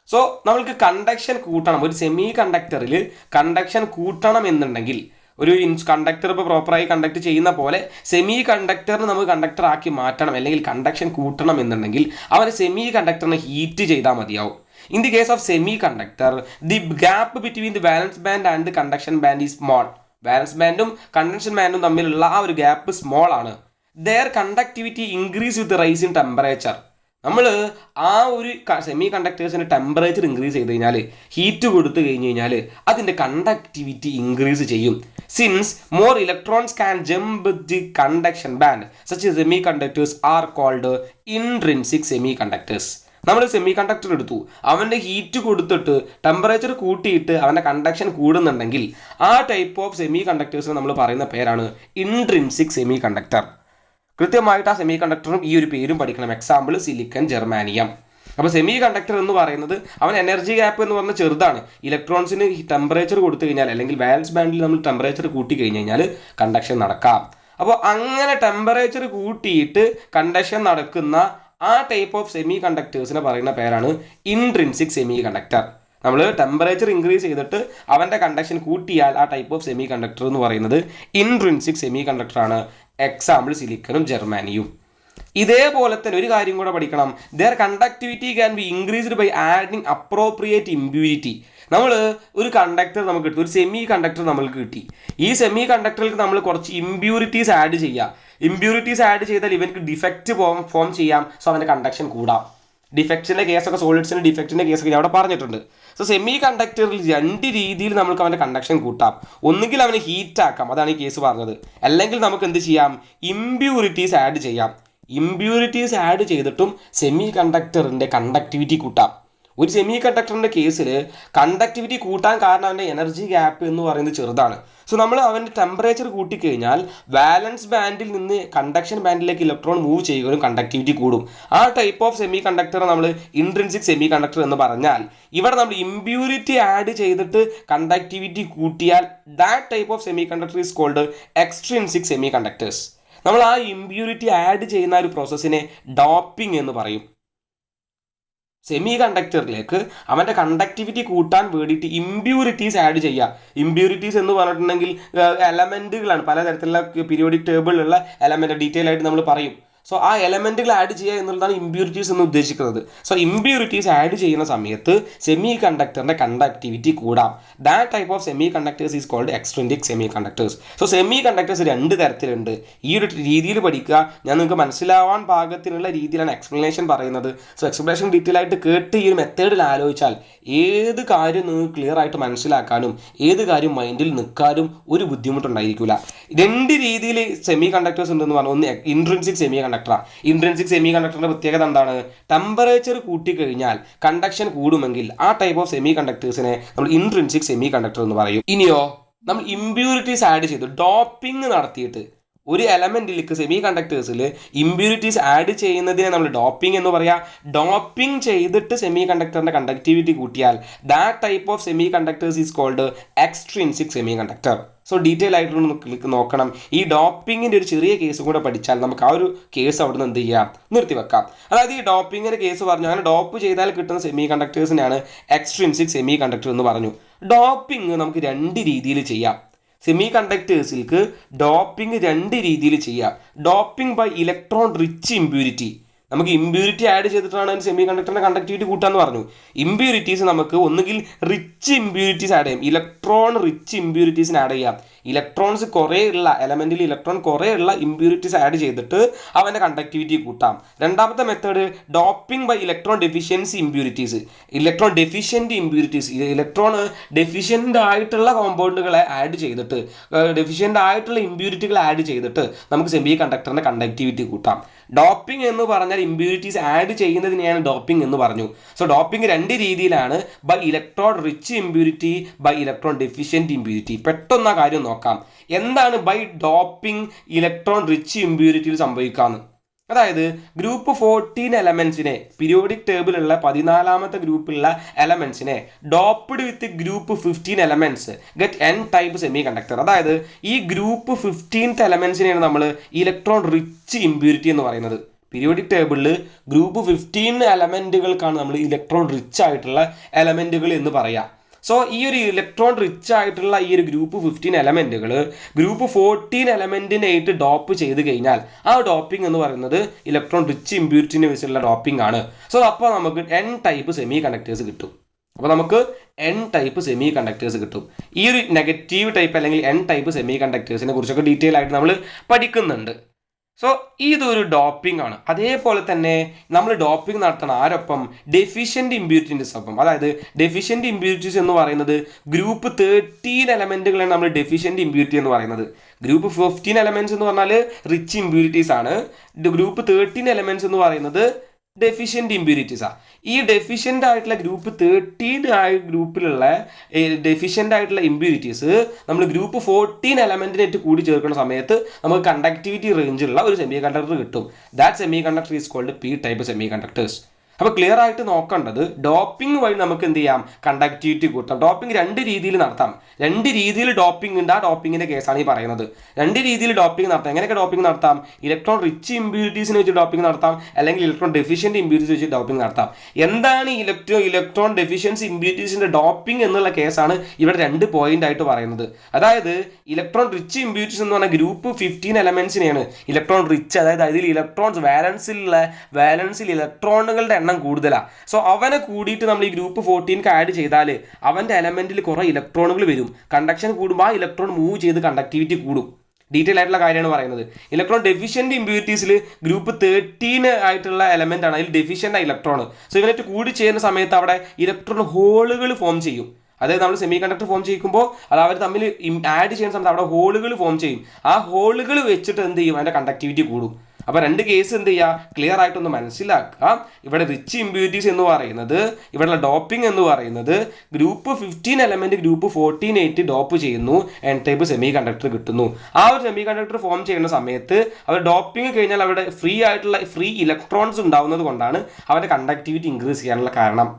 സോ നമ്മൾക്ക് കണ്ടക്ഷൻ കൂട്ടണം. ഒരു സെമി കണ്ടക്ടറിൽ കണ്ടക്ഷൻ കൂട്ടണം എന്നുണ്ടെങ്കിൽ, ഒരു കണ്ടക്ടർ ഇപ്പോൾ പ്രോപ്പറായി കണ്ടക്ട് ചെയ്യുന്ന പോലെ സെമി കണ്ടക്ടറിന് നമുക്ക് കണ്ടക്ടർ ആക്കി മാറ്റണം, അല്ലെങ്കിൽ കണ്ടക്ഷൻ കൂട്ടണം എന്നുണ്ടെങ്കിൽ അവന് സെമി കണ്ടക്ടറിനെ ഹീറ്റ് ചെയ്താൽ മതിയാവും. In the case of semiconductor, the gap between the valence band and the conduction band is small. Valence ബാൻഡും കണ്ടക്ഷൻ ബാൻഡും തമ്മിലുള്ള ആ ഒരു ഗ്യാപ്പ് സ്മോൾ ആണ്. Their conductivity increase with rise in temperature. നമ്മൾ ആ ഒരു സെമി കണ്ടക്ടേഴ്സിൻ്റെ ടെമ്പറേച്ചർ ഇൻക്രീസ് ചെയ്ത് കഴിഞ്ഞാൽ, ഹീറ്റ് കൊടുത്തു കഴിഞ്ഞ് കഴിഞ്ഞാൽ അതിൻ്റെ കണ്ടക്ടിവിറ്റി ഇൻക്രീസ് ചെയ്യും. Since more electrons can jump the conduction band, such semiconductors are called intrinsic semiconductors. നമ്മൾ സെമി കണ്ടക്ടർ എടുത്തു, അവൻ്റെ ഹീറ്റ് കൊടുത്തിട്ട് ടെമ്പറേച്ചർ കൂട്ടിയിട്ട് അവൻ്റെ കണ്ടക്ഷൻ കൂടുന്നുണ്ടെങ്കിൽ ആ ടൈപ്പ് ഓഫ് സെമി കണ്ടക്ടേഴ്സിന് നമ്മൾ പറയുന്ന പേരാണ് ഇൻട്രിൻസിക് സെമി കണ്ടക്ടർ. കൃത്യമായിട്ട് ആ സെമി കണ്ടക്ടറും ഈ ഒരു പേരും പഠിക്കണം. Example silicon, germanium. അപ്പോൾ സെമി കണ്ടക്ടർ എന്ന് പറയുന്നത് അവൻ എനർജി ഗ്യാപ്പ് എന്ന് പറഞ്ഞാൽ ചെറുതാണ്. ഇലക്ട്രോൺസിന് ടെമ്പറേച്ചർ കൊടുത്തു കഴിഞ്ഞാൽ, അല്ലെങ്കിൽ വാലൻസ് ബാൻഡിൽ നമ്മൾ ടെമ്പറേച്ചർ കൂട്ടി കഴിഞ്ഞ് കഴിഞ്ഞാൽ കണ്ടക്ഷൻ നടക്കാം. അപ്പോൾ അങ്ങനെ ടെമ്പറേച്ചർ കൂട്ടിയിട്ട് കണ്ടക്ഷൻ നടക്കുന്ന ആ ടൈപ്പ് ഓഫ് സെമി കണ്ടക്ടേഴ്സിനെ പറയുന്ന പേരാണ് ഇൻട്രിൻസിക് സെമി കണ്ടക്ടർ. നമ്മൾ ടെമ്പറേച്ചർ ഇൻക്രീസ് ചെയ്തിട്ട് അവൻ്റെ കണ്ടക്ഷൻ കൂട്ടിയാൽ ആ ടൈപ്പ് ഓഫ് സെമി കണ്ടക്ടർ എന്ന് പറയുന്നത് ഇൻട്രിൻസിക് സെമി കണ്ടക്ടറാണ്. എക്സാമ്പിൾ സിലിക്കണും ജർമാനിയും. ഇതേപോലെ തന്നെ ഒരു കാര്യം കൂടെ പഠിക്കണം. Their conductivity can be increased by adding appropriate impurity. നമ്മൾ ഒരു കണ്ടക്ടർ നമുക്ക് കിട്ടി, ഒരു സെമി കണ്ടക്ടർ നമ്മൾക്ക് കിട്ടി. ഈ സെമി കണ്ടക്ടറിലേക്ക് നമ്മൾ കുറച്ച് ഇമ്പ്യൂരിറ്റീസ് ആഡ് ചെയ്യുക. ഇമ്പ്യൂരിറ്റീസ് ആഡ് ചെയ്താൽ ഇവർക്ക് ഡിഫക്റ്റ് ഫോം ചെയ്യാം. സോ അവൻ്റെ കണ്ടക്ഷൻ കൂടാം. ഡിഫക്റ്റിൻ്റെ കേസൊക്കെ, സോളിഡ്സിൻ്റെ ഡിഫക്റ്റിൻ്റെ കേസൊക്കെ ഞാൻ അവിടെ പറഞ്ഞിട്ടുണ്ട്. സോ സെമി കണ്ടക്ടറിൽ രണ്ട് രീതിയിൽ നമുക്ക് അവൻ്റെ കണ്ടക്ഷൻ കൂട്ടാം. ഒന്നുകിൽ അവന് ഹീറ്റ് ആക്കാം, അതാണ് ഈ കേസ് പറഞ്ഞത്. അല്ലെങ്കിൽ നമുക്ക് എന്ത് ചെയ്യാം, ഇമ്പ്യൂരിറ്റീസ് ആഡ് ചെയ്യാം. ഇമ്പ്യൂരിറ്റീസ് ആഡ് ചെയ്തിട്ടും സെമി കണ്ടക്ടറിൻ്റെ കണ്ടക്ടിവിറ്റി കൂട്ടാം. ഒരു സെമി കണ്ടക്ടറിൻ്റെ കേസിൽ കണ്ടക്ടിവിറ്റി കൂട്ടാൻ കാരണം അവൻ്റെ എനർജി ഗ്യാപ്പ് എന്ന് പറയുന്നത് ചെറുതാണ്. സോ നമ്മൾ അവൻ്റെ ടെമ്പറേച്ചർ കൂട്ടിക്കഴിഞ്ഞാൽ വാലൻസ് ബാൻഡിൽ നിന്ന് കണ്ടക്ഷൻ ബാൻഡിലേക്ക് ഇലക്ട്രോൺ മൂവ് ചെയ്യുകയും കണ്ടക്ടിവിറ്റി കൂടും. ആ ടൈപ്പ് ഓഫ് സെമി കണ്ടക്ടർ നമ്മൾ ഇൻട്രിൻസിക് സെമി കണ്ടക്ടർ എന്ന് പറഞ്ഞാൽ, ഇവിടെ നമ്മൾ ഇമ്പ്യൂരിറ്റി ആഡ് ചെയ്തിട്ട് കണ്ടക്ടിവിറ്റി കൂട്ടിയാൽ that type of semiconductor is called extrinsic semiconductors. നമ്മൾ ആ ഇമ്പ്യൂരിറ്റി ആഡ് ചെയ്യുന്ന ഒരു പ്രോസസ്സിനെ ഡോപ്പിംഗ് എന്ന് പറയും. സെമി കണ്ടക്ടറിലേക്ക് അവൻ്റെ കണ്ടക്ടിവിറ്റി കൂട്ടാൻ വേണ്ടിയിട്ട് ഇമ്പ്യൂരിറ്റീസ് ആഡ് ചെയ്യുക. ഇമ്പ്യൂരിറ്റീസ് എന്ന് പറഞ്ഞിട്ടുണ്ടെങ്കിൽ എലമെൻറ്റുകളാണ്, പലതരത്തിലുള്ള പീരിയോഡിക് ടേബിളിലുള്ള എലമെൻറ്റ് ഡീറ്റെയിൽ ആയിട്ട് നമ്മൾ പറയും. സോ ആ എലമെൻറ്റുകൾ ആഡ് ചെയ്യുക എന്നുള്ളതാണ് ഇമ്പ്യൂരിറ്റീസ് എന്ന് ഉദ്ദേശിക്കുന്നത്. സോ ഇമ്പ്യൂരിറ്റീസ് ആഡ് ചെയ്യുന്ന സമയത്ത് സെമി കണ്ടക്ടറിൻ്റെ കണ്ടക്ടിവിറ്റി കൂടാം. That type of semiconductors is called extrinsic semiconductors. So semiconductors രണ്ട് തരത്തിലുണ്ട്. ഈ ഒരു രീതിയിൽ പഠിക്കുക. ഞാൻ നിങ്ങൾക്ക് മനസ്സിലാവാൻ പാകത്തിനുള്ള രീതിയിലാണ് എക്സ്പ്ലനേഷൻ പറയുന്നത്. സോ എക്സ്പ്ലനേഷൻ ഡീറ്റെയിൽ ആയിട്ട് കേട്ട് ഈ ഒരു മെത്തേഡിൽ ആലോചിച്ചാൽ ഏത് കാര്യം നിങ്ങൾക്ക് ക്ലിയർ ആയിട്ട് മനസ്സിലാക്കാനും ഏത് കാര്യം മൈൻഡിൽ നിൽക്കാനും ഒരു ബുദ്ധിമുട്ടുണ്ടായിരിക്കില്ല. രണ്ട് രീതിയിൽ സെമി കണ്ടക്ടേഴ്സ് ഉണ്ടെന്ന് പറഞ്ഞു. ഒന്ന് ഇൻട്രിൻസിക് സെമി കണ്ടക്ടർ. ഇൻട്രിൻസിക് സെമി കണ്ടക്ടറിന്റെ പ്രത്യേകത എന്താണ്? ടെമ്പറേച്ചർ കൂട്ടിക്കഴിഞ്ഞാൽ കണ്ടക്ഷൻ കൂടുമെങ്കിൽ ആ ടൈപ്പ് ഓഫ് സെമി കണ്ടക്ടേഴ്സിനെ നമ്മൾ ഇൻട്രിൻസിക് സെമി കണ്ടക്ടർ എന്ന് പറയും. ഇനിയോ നമ്മൾ ഇമ്പ്യൂരിറ്റീസ് ആഡ് ചെയ്തു ഡോപ്പിംഗ് നടത്തിയിട്ട് ഒരു എലമെന്റിലേക്ക് സെമി കണ്ടക്ടേഴ്സിൽ ഇമ്പ്യൂരിറ്റീസ് ആഡ് ചെയ്യുന്നതിനെ നമ്മൾ ഡോപ്പിംഗ് എന്ന് പറയാം. ഡോപ്പിംഗ് ചെയ്തിട്ട് സെമി കണ്ടക്ടറിന്റെ കണ്ടക്ടിവിറ്റി കൂട്ടിയാൽ that type of semiconductors is called extrinsic semiconductor. So detail ആയിട്ട് നോക്കണം. ഈ ഡോപ്പിങ്ങിൻ്റെ ഒരു ചെറിയ കേസ് കൂടെ പഠിച്ചാൽ നമുക്ക് ആ ഒരു കേസ് അവിടെ നിന്ന് എന്ത് ചെയ്യാം, നിർത്തിവെക്കാം. അതായത് ഈ ഡോപ്പിങ്ങിൻ്റെ കേസ് പറഞ്ഞു, അങ്ങനെ ഡോപ്പ് ചെയ്താൽ കിട്ടുന്ന സെമി കണ്ടക്ടേഴ്സിനാണ് എക്സ്ട്രിൻസിക് സെമി കണ്ടക്ടർ എന്ന് പറഞ്ഞു. ഡോപ്പിംഗ് നമുക്ക് രണ്ട് രീതിയിൽ ചെയ്യാം. സെമി കണ്ടക്ടേഴ്സിലേക്ക് ഡോപ്പിംഗ് രണ്ട് രീതിയിൽ ചെയ്യാം. Doping by electron rich impurity. നമുക്ക് ഇമ്പ്യൂരിറ്റി ആഡ് ചെയ്തിട്ടാണ് സെമി കണ്ടക്ടറിന്റെ കണ്ടക്ടിവിറ്റി കൂട്ടാന്ന് പറഞ്ഞു. ഇമ്പ്യൂരിറ്റീസ് നമുക്ക് ഒന്നുകിൽ റിച്ച് ഇമ്പ്യൂരിറ്റീസ് ആഡ് ചെയ്യാം, ഇലക്ട്രോൺ റിച്ച് ഇമ്പ്യൂരിറ്റീസിന് ആഡ് ചെയ്യാം. ഇലക്ട്രോൺസ് കുറേ ഉള്ള എലമെന്റിൽ ഇലക്ട്രോൺ കുറേ ഉള്ള ഇമ്പ്യൂരിറ്റീസ് ആഡ് ചെയ്തിട്ട് അവൻ്റെ കണ്ടക്ടിവിറ്റി കൂട്ടാം. രണ്ടാമത്തെ method doping by electron deficiency impurities. Electron deficient impurities, electron deficient ആയിട്ടുള്ള കോമ്പൗണ്ടുകളെ ആഡ് ചെയ്തിട്ട്, ഡെഫിഷ്യൻ്റ് ആയിട്ടുള്ള ഇമ്പ്യൂരിറ്റികൾ ആഡ് ചെയ്തിട്ട് നമുക്ക് സെമി കണ്ടക്ടറിന്റെ കണ്ടക്ടിവിറ്റി കൂട്ടാം. ഡോപ്പിംഗ് എന്ന് പറഞ്ഞാൽ ഇമ്പ്യൂരിറ്റീസ് ആഡ് ചെയ്യുന്നതിനെയാണ് ഡോപ്പിംഗ് എന്ന് പറഞ്ഞു. സോ ഡോപ്പിംഗ് രണ്ട് രീതിയിലാണ്, by electron rich impurity, by electron deficient impurity. പെട്ടെന്ന് ആ കാര്യം നോക്കാം. എന്താണ് ബൈ ഡോപ്പിംഗ് ഇലക്ട്രോൺ റിച്ച് ഇമ്പ്യൂരിറ്റിയിൽ സംഭവിക്കാമെന്ന്? അതായത് ഗ്രൂപ്പ് 14 എലമെന്റ്സിനെ, പീരിയോഡിക് ടേബിളുള്ള 14ാമത്തെ ഗ്രൂപ്പിലുള്ള എലമെന്റ്സിനെ doped with group 15 elements get N type semiconductor. അതായത് ഈ ഗ്രൂപ്പ് 15th എലമെന്റ്സിനെയാണ് നമ്മൾ ഇലക്ട്രോൺ റിച്ച് ഇമ്പ്യൂരിറ്റി എന്ന് പറയുന്നത്. പീരിയോഡിക് ടേബിളിൽ ഗ്രൂപ്പ് 15 എലമെന്റുകൾക്കാണ് നമ്മൾ ഇലക്ട്രോൺ റിച്ച് ആയിട്ടുള്ള എലമെന്റുകൾ എന്ന് പറയാം. സോ ഈ ഒരു ഇലക്ട്രോൺ റിച്ച് ആയിട്ടുള്ള ഈ ഒരു ഗ്രൂപ്പ് 15 എലമെന്റുകൾ ഗ്രൂപ്പ് 14 എലമെന്റിനായിട്ട് ഡോപ്പ് ചെയ്ത് കഴിഞ്ഞാൽ ആ ഡോപ്പിംഗ് എന്ന് പറയുന്നത് ഇലക്ട്രോൺ റിച്ച് ഇമ്പ്യൂരിറ്റിനെ വെച്ചുള്ള ഡോപ്പിംഗ് ആണ്. സോ അപ്പോൾ നമുക്ക് എൻ ടൈപ്പ് സെമി കണ്ടക്ടേഴ്സ് കിട്ടും. അപ്പോൾ നമുക്ക് എൻ ടൈപ്പ് സെമി കണ്ടക്ടേഴ്സ് കിട്ടും. ഈ ഒരു നെഗറ്റീവ് ടൈപ്പ് അല്ലെങ്കിൽ എൻ ടൈപ്പ് സെമി കണ്ടക്ടേഴ്സിനെ കുറിച്ചൊക്കെ ഡീറ്റെയിൽ ആയിട്ട് നമ്മൾ പഠിക്കുന്നുണ്ട്. സോ ഇതൊരു ഡോപ്പിംഗ് ആണ്. അതേപോലെ തന്നെ നമ്മൾ ഡോപ്പിംഗ് നടത്തണം ആരൊപ്പം? ഡെഫിഷ്യൻ്റ് ഇമ്പ്യൂരിറ്റീസ് ഒപ്പം. അതായത് ഡെഫിഷ്യൻ്റ് ഇമ്പ്യൂരിറ്റീസ് എന്ന് പറയുന്നത് ഗ്രൂപ്പ് 13 എലമെന്റുകളാണ് നമ്മൾ ഡെഫിഷ്യൻ്റ് ഇമ്പ്യൂരിറ്റി എന്ന് പറയുന്നത്. ഗ്രൂപ്പ് 15 എലമെന്റ്സ് എന്ന് പറഞ്ഞാൽ റിച്ച് ഇമ്പ്യൂരിറ്റീസ് ആണ്. ഗ്രൂപ്പ് 13 എലമെന്റ്സ് എന്ന് പറയുന്നത് ഡെഫിഷ്യൻ്റ് ഇമ്പ്യൂരിറ്റീസാണ്. ഈ ഡെഫിഷ്യൻ്റ് ആയിട്ടുള്ള ഗ്രൂപ്പ് 13 ഗ്രൂപ്പിലുള്ള ഡെഫിഷ്യൻ്റ് ആയിട്ടുള്ള ഇമ്പ്യൂരിറ്റീസ് നമ്മൾ ഗ്രൂപ്പ് 14 എലമെന്റിനായിട്ട് കൂടി ചേർക്കുന്ന സമയത്ത് നമുക്ക് കണ്ടക്ടിവിറ്റി റേഞ്ചുള്ള ഒരു സെമി കണ്ടക്ടർ കിട്ടും. That semiconductor is called P type semiconductors. അപ്പോൾ ക്ലിയർ ആയിട്ട് നോക്കേണ്ടത് ഡോപ്പിംഗ് വഴി നമുക്ക് എന്ത് ചെയ്യാം, കണ്ടക്ടിവിറ്റി കൂട്ടാം. ഡോപ്പിംഗ് രണ്ട് രീതിയിൽ നടത്താം. രണ്ട് രീതിയിൽ ഡോപ്പിംഗ് ഉണ്ട്. ആ ഡോപ്പിങ്ങിന്റെ കേസാണ് ഈ പറയുന്നത്. രണ്ട് രീതിയിൽ ഡോപ്പിംഗ് നടത്താം. എങ്ങനെയൊക്കെ ഡോപ്പിംഗ് നടത്താം? ഇലക്ട്രോൺ റിച്ച് ഇമ്പ്യൂരിറ്റീസിനെ വെച്ച് ഡോപ്പിംഗ് നടത്താം, അല്ലെങ്കിൽ ഇലക്ട്രോൺ ഡെഫിഷ്യന്റ് ഇമ്പ്യൂരിറ്റീസ് വെച്ച് ഡോപ്പിംഗ് നടത്താം. എന്താണ് ഇലക്ട്രോൺ ഡെഫിഷ്യൻസി ഇമ്പ്യൂരിറ്റീസിന്റെ ഡോപ്പിംഗ് എന്നുള്ള കേസാണ് ഇവിടെ രണ്ട് പോയിന്റ് ആയിട്ട് പറയുന്നത്. അതായത് ഇലക്ട്രോൺ റിച്ച് ഇമ്പ്യൂരിറ്റീസ് എന്ന് പറഞ്ഞാൽ ഗ്രൂപ്പ് 15 എലമെന്റ്സിനെയാണ് ഇലക്ട്രോൺ റിച്ച്, അതായത് അതിൽ ഇലക്ട്രോൺസ് വാലൻസിൽ ഇലക്ട്രോണുകളുടെ എണ്ണം കൂടുതലാണ്. സോ അവനെ കൂടിയിട്ട് നമ്മൾ ഈ ഗ്രൂപ്പ് 14 ആഡ് ചെയ്താൽ അവൻ്റെ എലമെന്റിൽ കുറേ ഇലക്ട്രോണുകൾ വരും. കണ്ടക്ഷൻ കൂടുമ്പോൾ ആ ഇലക്ട്രോൺ മൂവ് ചെയ്ത് കണ്ടക്ടിവിറ്റി കൂടും. ഡീറ്റെയിൽ ആയിട്ടുള്ള കാര്യമാണ് പറയുന്നത്. ഇലക്ട്രോൺ ഡെഫിഷ്യന്റ് ഇമ്പ്യൂരിറ്റീസിൽ ഗ്രൂപ്പ് 13 ആയിട്ടുള്ള എലമെന്റ് ആണ്, അതിൽ ഡെഫിഷ്യന്റ് ഇലക്ട്രോൺ. സോ ഇവനായിട്ട് കൂടി ചെയ്യുന്ന സമയത്ത് അവിടെ ഇലക്ട്രോൺ ഹോളുകൾ ഫോം ചെയ്യും. അതായത് നമ്മൾ സെമി കണ്ടക്ടർ ഫോം ചെയ്യുമ്പോൾ അത് അവർ തമ്മിൽ ആഡ് ചെയ്യുന്ന സമയത്ത് അവിടെ ഹോളുകൾ ഫോം ചെയ്യും. ആ ഹോളുകൾ വെച്ചിട്ട് എന്ത് ചെയ്യും, അതിൻ്റെ കണ്ടക്ടിവിറ്റി കൂടും. അപ്പോൾ രണ്ട് കേസ് എന്ത് ചെയ്യുക, ക്ലിയർ ആയിട്ടൊന്ന് മനസ്സിലാക്കുക. ഇവിടെ റിച്ച് ഇമ്പ്യൂരിറ്റീസ് എന്ന് പറയുന്നത്, ഇവിടെയുള്ള ഡോപ്പിംഗ് എന്ന് പറയുന്നത് ഗ്രൂപ്പ് 15 എലമെന്റ് ഗ്രൂപ്പ് 14 ആയിട്ട് ഡോപ്പ് ചെയ്യുന്നു, എൻ ടൈപ്പ് സെമി കണ്ടക്ടർ കിട്ടുന്നു. ആ ഒരു സെമി കണ്ടക്ടർ ഫോം ചെയ്യുന്ന സമയത്ത് അവർ ഡോപ്പിംഗ് കഴിഞ്ഞാൽ അവിടെ ഫ്രീ ഇലക്ട്രോൺസ് ഉണ്ടാവുന്നത് കൊണ്ടാണ് അവരുടെ കണ്ടക്ടിവിറ്റി ഇൻക്രീസ് ചെയ്യാനുള്ള കാരണം.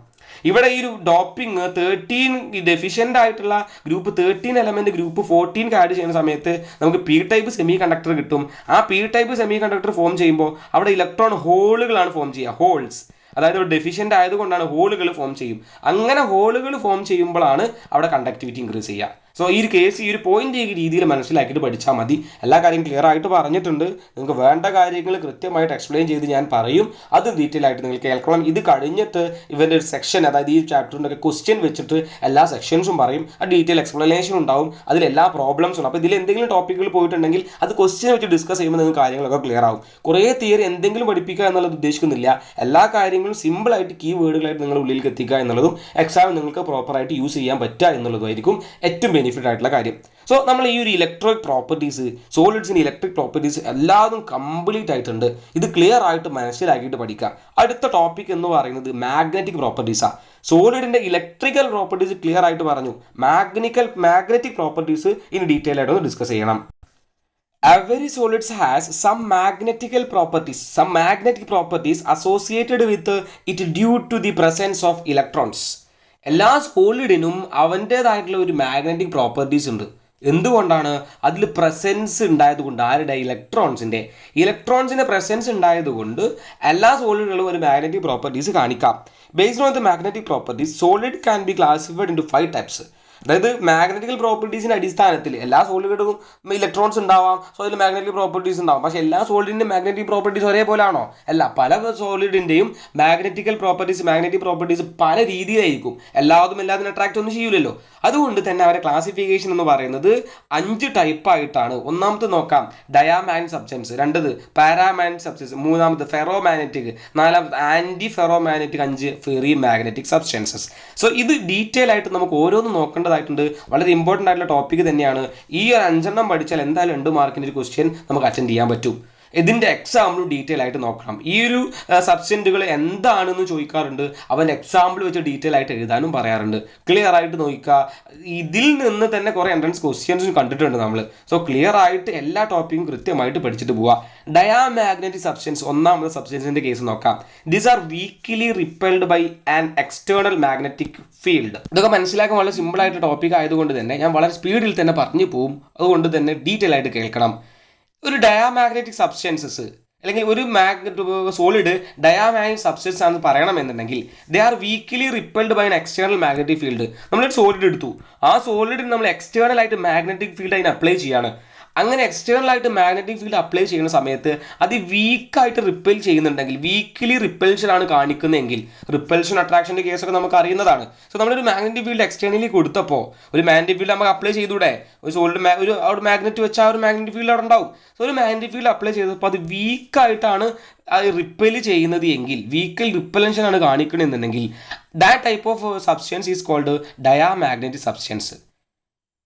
ഇവിടെ ഈ ഒരു ഡോപ്പിംഗ് 13 ഡെഫിഷ്യൻ്റ് ആയിട്ടുള്ള ഗ്രൂപ്പ് 13 എലമെന്റ് ഗ്രൂപ്പ് 14 ആഡ് ചെയ്യുന്ന സമയത്ത് നമുക്ക് പി ടൈപ്പ് സെമി കണ്ടക്ടർ കിട്ടും. ആ P type semi conductor form ചെയ്യുമ്പോൾ അവിടെ ഇലക്ട്രോൺ ഹോളുകളാണ് ഫോം ചെയ്യുക, ഹോൾസ്. അതായത് ഒരു ഡെഫിഷ്യൻ്റ് ആയതുകൊണ്ടാണ് ഹോളുകൾ ഫോം ചെയ്യും. അങ്ങനെ ഹോളുകൾ ഫോം ചെയ്യുമ്പോഴാണ് അവിടെ കണ്ടക്ടിവിറ്റി ഇൻക്രീസ് ചെയ്യുക. സോ ഈ ഒരു കേസ്, ഈ ഒരു പോയിന്റ് ഈ രീതിയിൽ മനസ്സിലാക്കിയിട്ട് പഠിച്ചാൽ മതി. എല്ലാ കാര്യം ക്ലിയർ ആയിട്ട് പറഞ്ഞിട്ടുണ്ട്. നിങ്ങൾക്ക് വേണ്ട കാര്യങ്ങൾ കൃത്യമായിട്ട് എക്സ്പ്ലെയിൻ ചെയ്ത് ഞാൻ പറയും. അത് ഡീറ്റെയിൽ ആയിട്ട് നിങ്ങൾ കേൾക്കണം. ഇത് കഴിഞ്ഞിട്ട് ഇവൻ്റെ ഒരു സെക്ഷൻ, അതായത് ഈ ചാപ്റ്ററിൻ്റെ ഒക്കെ ക്വസ്റ്റ്യൻ വെച്ചിട്ട് എല്ലാ സെക്ഷൻസും പറയും. ആ ഡീറ്റെയിൽ എക്സ്പ്ലനേഷൻ ഉണ്ടാവും, അതിൽ എല്ലാ പ്രോബ്ലംസും ഉണ്ട്. അപ്പോൾ ഇതിൽ എന്തെങ്കിലും ടോപ്പിക്കുകൾ പോയിട്ടുണ്ടെങ്കിൽ അത് ക്വസ്റ്റ്യൻ വെച്ച് ഡിസ്കസ് ചെയ്യുമ്പോൾ നിങ്ങൾക്ക് കാര്യങ്ങളൊക്കെ ക്ലിയർ ആവും. കുറേ തിയറി എന്തെങ്കിലും പഠിപ്പിക്കുക എന്നുള്ളത് ഉദ്ദേശിക്കുന്നില്ല. എല്ലാ കാര്യങ്ങളും സിമ്പിളായിട്ട് കീ വേർഡുകളായിട്ട് നിങ്ങൾ ഉള്ളിലേക്ക് എത്തിക്കുക എന്നുള്ളതും എക്സാം നിങ്ങൾക്ക് പ്രോപ്പറായിട്ട് യൂസ് ചെയ്യാൻ പറ്റുക എന്നുള്ളതായിരിക്കും ഏറ്റവും ബെനിഫിറ്റ് ആയിട്ടുള്ള കാര്യം. സോ നമ്മൾ ഈ ഒരു ഇലക്ട്രിക് പ്രോപ്പർട്ടീസ്, സോളിഡ്സിൻ്റെ ഇലക്ട്രിക് പ്രോപ്പർട്ടീസ് എല്ലാതും കംപ്ലീറ്റ് ആയിട്ടുണ്ട്. ഇത് ക്ലിയർ ആയിട്ട് മനസ്സിലാക്കിയിട്ട് പഠിക്കുക. അടുത്ത ടോപ്പിക് എന്ന് പറയുന്നത് മാഗ്നറ്റിക് പ്രോപ്പർട്ടീസാണ്. സോളിഡിൻ്റെ ഇലക്ട്രിക്കൽ പ്രോപ്പർട്ടീസ് ക്ലിയർ ആയിട്ട് പറഞ്ഞു. മാഗ്നറ്റിക് പ്രോപ്പർട്ടീസ് ഇനി ഡീറ്റെയിൽ ആയിട്ട് ഒന്ന് ഡിസ്കസ് ചെയ്യണം. Every solids has some magnetic properties associated with it due to the presence of electrons. എല്ലാ സോളിഡിനും അവൻ്റേതായിട്ടുള്ള ഒരു മാഗ്നറ്റിക് പ്രോപ്പർട്ടീസ് ഉണ്ട്. എന്തുകൊണ്ടാണ്? അതിൽ പ്രസൻസ് ഉണ്ടായതുകൊണ്ട്. ആരുടെ? ഇലക്ട്രോൺസിൻ്റെ പ്രസൻസ് ഉണ്ടായതുകൊണ്ട് എല്ലാ സോളിഡുകളും ഒരു മാഗ്നറ്റിക് പ്രോപ്പർട്ടീസ് കാണിക്കാം. Based on the magnetic properties, solid can be classified into 5 types. അതായത് മാഗ്നറ്റിക്കൽ പ്രോപ്പർട്ടീസിൻ്റെ അടിസ്ഥാനത്തിൽ എല്ലാ സോളിഡും ഇലക്ട്രോൺസ് ഉണ്ടാവാം. സോ അതിൽ മാഗ്നറ്റിക് പ്രോപ്പർട്ടീസ് ഉണ്ടാവും. പക്ഷേ എല്ലാ സോളിഡിൻ്റെ മാഗ്നറ്റിക് പ്രോപ്പർട്ടീസ് ഒരേപോലെ ആണോ? അല്ല. പല സോളിഡിൻ്റെയും മാഗ്നറ്റിക് പ്രോപ്പർട്ടീസ് പല രീതിയിലായിരിക്കും. എല്ലാത്തിനും അട്രാക്റ്റ് ഒന്നും ചെയ്യൂലല്ലോ. അതുകൊണ്ട് തന്നെ അവരുടെ ക്ലാസിഫിക്കേഷൻ എന്ന് പറയുന്നത് 5 ടൈപ്പായിട്ടാണ്. ഒന്നാമത്തെ നോക്കാം, ഡയാമാഗ്നറ്റിക് സബ്സ്റ്റൻസ്. രണ്ടത് പാരാമാഗ്നറ്റിക് സബ്സ്റ്റൻസ്. മൂന്നാമത് ഫെറോമാഗ്നറ്റിക്. നാലാമത് antiferromagnetic. 5 ferrimagnetic substances. So ഇത് ഡീറ്റെയിൽ ആയിട്ട് നമുക്ക് ഓരോന്നും നോക്കേണ്ടതായിട്ടുണ്ട്. വളരെ ഇമ്പോർട്ടൻ്റ് ആയിട്ടുള്ള ടോപ്പിക് തന്നെയാണ്. ഈ 5 എണ്ണം പഠിച്ചാൽ എന്തായാലും 2 മാർക്കിൻ്റെ ഒരു ക്വസ്റ്റ്യൻ നമുക്ക് അറ്റൻഡ് ചെയ്യാൻ പറ്റും. ഇതിൻ്റെ എക്സാമ്പിൾ ഡീറ്റെയിൽ ആയിട്ട് നോക്കണം. ഈ ഒരു സബ്സ്റ്റൻറ്റുകൾ എന്താണെന്ന് ചോദിക്കാറുണ്ട്. അവൻ എക്സാമ്പിൾ വെച്ച് ഡീറ്റെയിൽ ആയിട്ട് എഴുതാനും പറയാറുണ്ട്. ക്ലിയർ ആയിട്ട് നോക്കുക. ഇതിൽ നിന്ന് തന്നെ കുറേ എൻട്രൻസ് ക്വസ്റ്റ്യൻസും കണ്ടിട്ടുണ്ട് നമ്മൾ. സോ ക്ലിയർ ആയിട്ട് എല്ലാ ടോപ്പിക്കും കൃത്യമായിട്ട് പഠിച്ചിട്ട് പോവുക. ഡയാമാഗ്നറ്റിക് സബ്സ്റ്റൻസ്, ഒന്നാമത്തെ സബ്സ്റ്റൻസിൻ്റെ കേസ് നോക്കാം. These are weakly repelled by an external magnetic field. ഇതൊക്കെ മനസ്സിലാക്കാൻ വളരെ സിമ്പിളായിട്ട് ടോപ്പിക് ആയതുകൊണ്ട് തന്നെ ഞാൻ വളരെ സ്പീഡിൽ തന്നെ പറഞ്ഞു പോവും. അതുകൊണ്ട് തന്നെ ഡീറ്റെയിൽ ആയിട്ട് കേൾക്കണം. ഒരു ഡയാമാഗ്നറ്റിക് സബ്സ്റ്റൻസസ് അല്ലെങ്കിൽ ഒരു സോളിഡ് ഡയാമാഗ്നറ്റിക് സബ്സ്റ്റൻസ് ആണെന്ന് പറയണമെന്നുണ്ടെങ്കിൽ they are weakly repelled by an external magnetic field. നമ്മളൊരു സോളിഡ് എടുത്തു. ആ സോളിഡിന് നമ്മൾ എക്സ്റ്റേണൽ ആയിട്ട് മാഗ്നറ്റിക് ഫീൽഡ് അതിന് അപ്ലൈ ചെയ്യാണ്. അങ്ങനെ എക്സ്റ്റേണൽ ആയിട്ട് മാഗ്നറ്റിക് ഫീൽഡ് അപ്ലൈ ചെയ്യുന്ന സമയത്ത് അത് വീക്കായിട്ട് റിപ്പൽ ചെയ്യുന്നുണ്ടെങ്കിൽ, വീക്ക്ലി റിപ്പൽഷൻ ആണ് കാണിക്കുന്നതെങ്കിൽ, റിപ്പൽഷൻ അട്രാക്ഷൻ്റെ കേസൊക്കെ നമുക്ക് അറിയുന്നതാണ്. സോ നമ്മളൊരു മാഗ്നറ്റിക് ഫീൽഡ് എക്സ്റ്റേണലി കൊടുത്തപ്പോൾ ഒരു മാഗ്നറ്റിക് ഫീൽഡ് നമുക്ക് അപ്ലൈ ചെയ്തൂടെ? ഒരു സോളിഡ് അവിടെ മാഗ്നറ്റ് വെച്ചാൽ ആ ഒരു മാഗ്നറ്റിക് ഫീൽഡ് അവിടെ ഉണ്ടാവും. സോ ഒരു മാഗ്നറ്റിക് ഫീൽഡ് അപ്ലൈ ചെയ്തപ്പോൾ അത് വീക്കായിട്ടാണ് അത് റിപ്പൽ ചെയ്യുന്നത് എങ്കിൽ, വീക്കൽ റിപ്പലൻഷൻ ആണ് കാണിക്കണമെന്നുണ്ടെങ്കിൽ, that type of substance is called diamagnetic substance.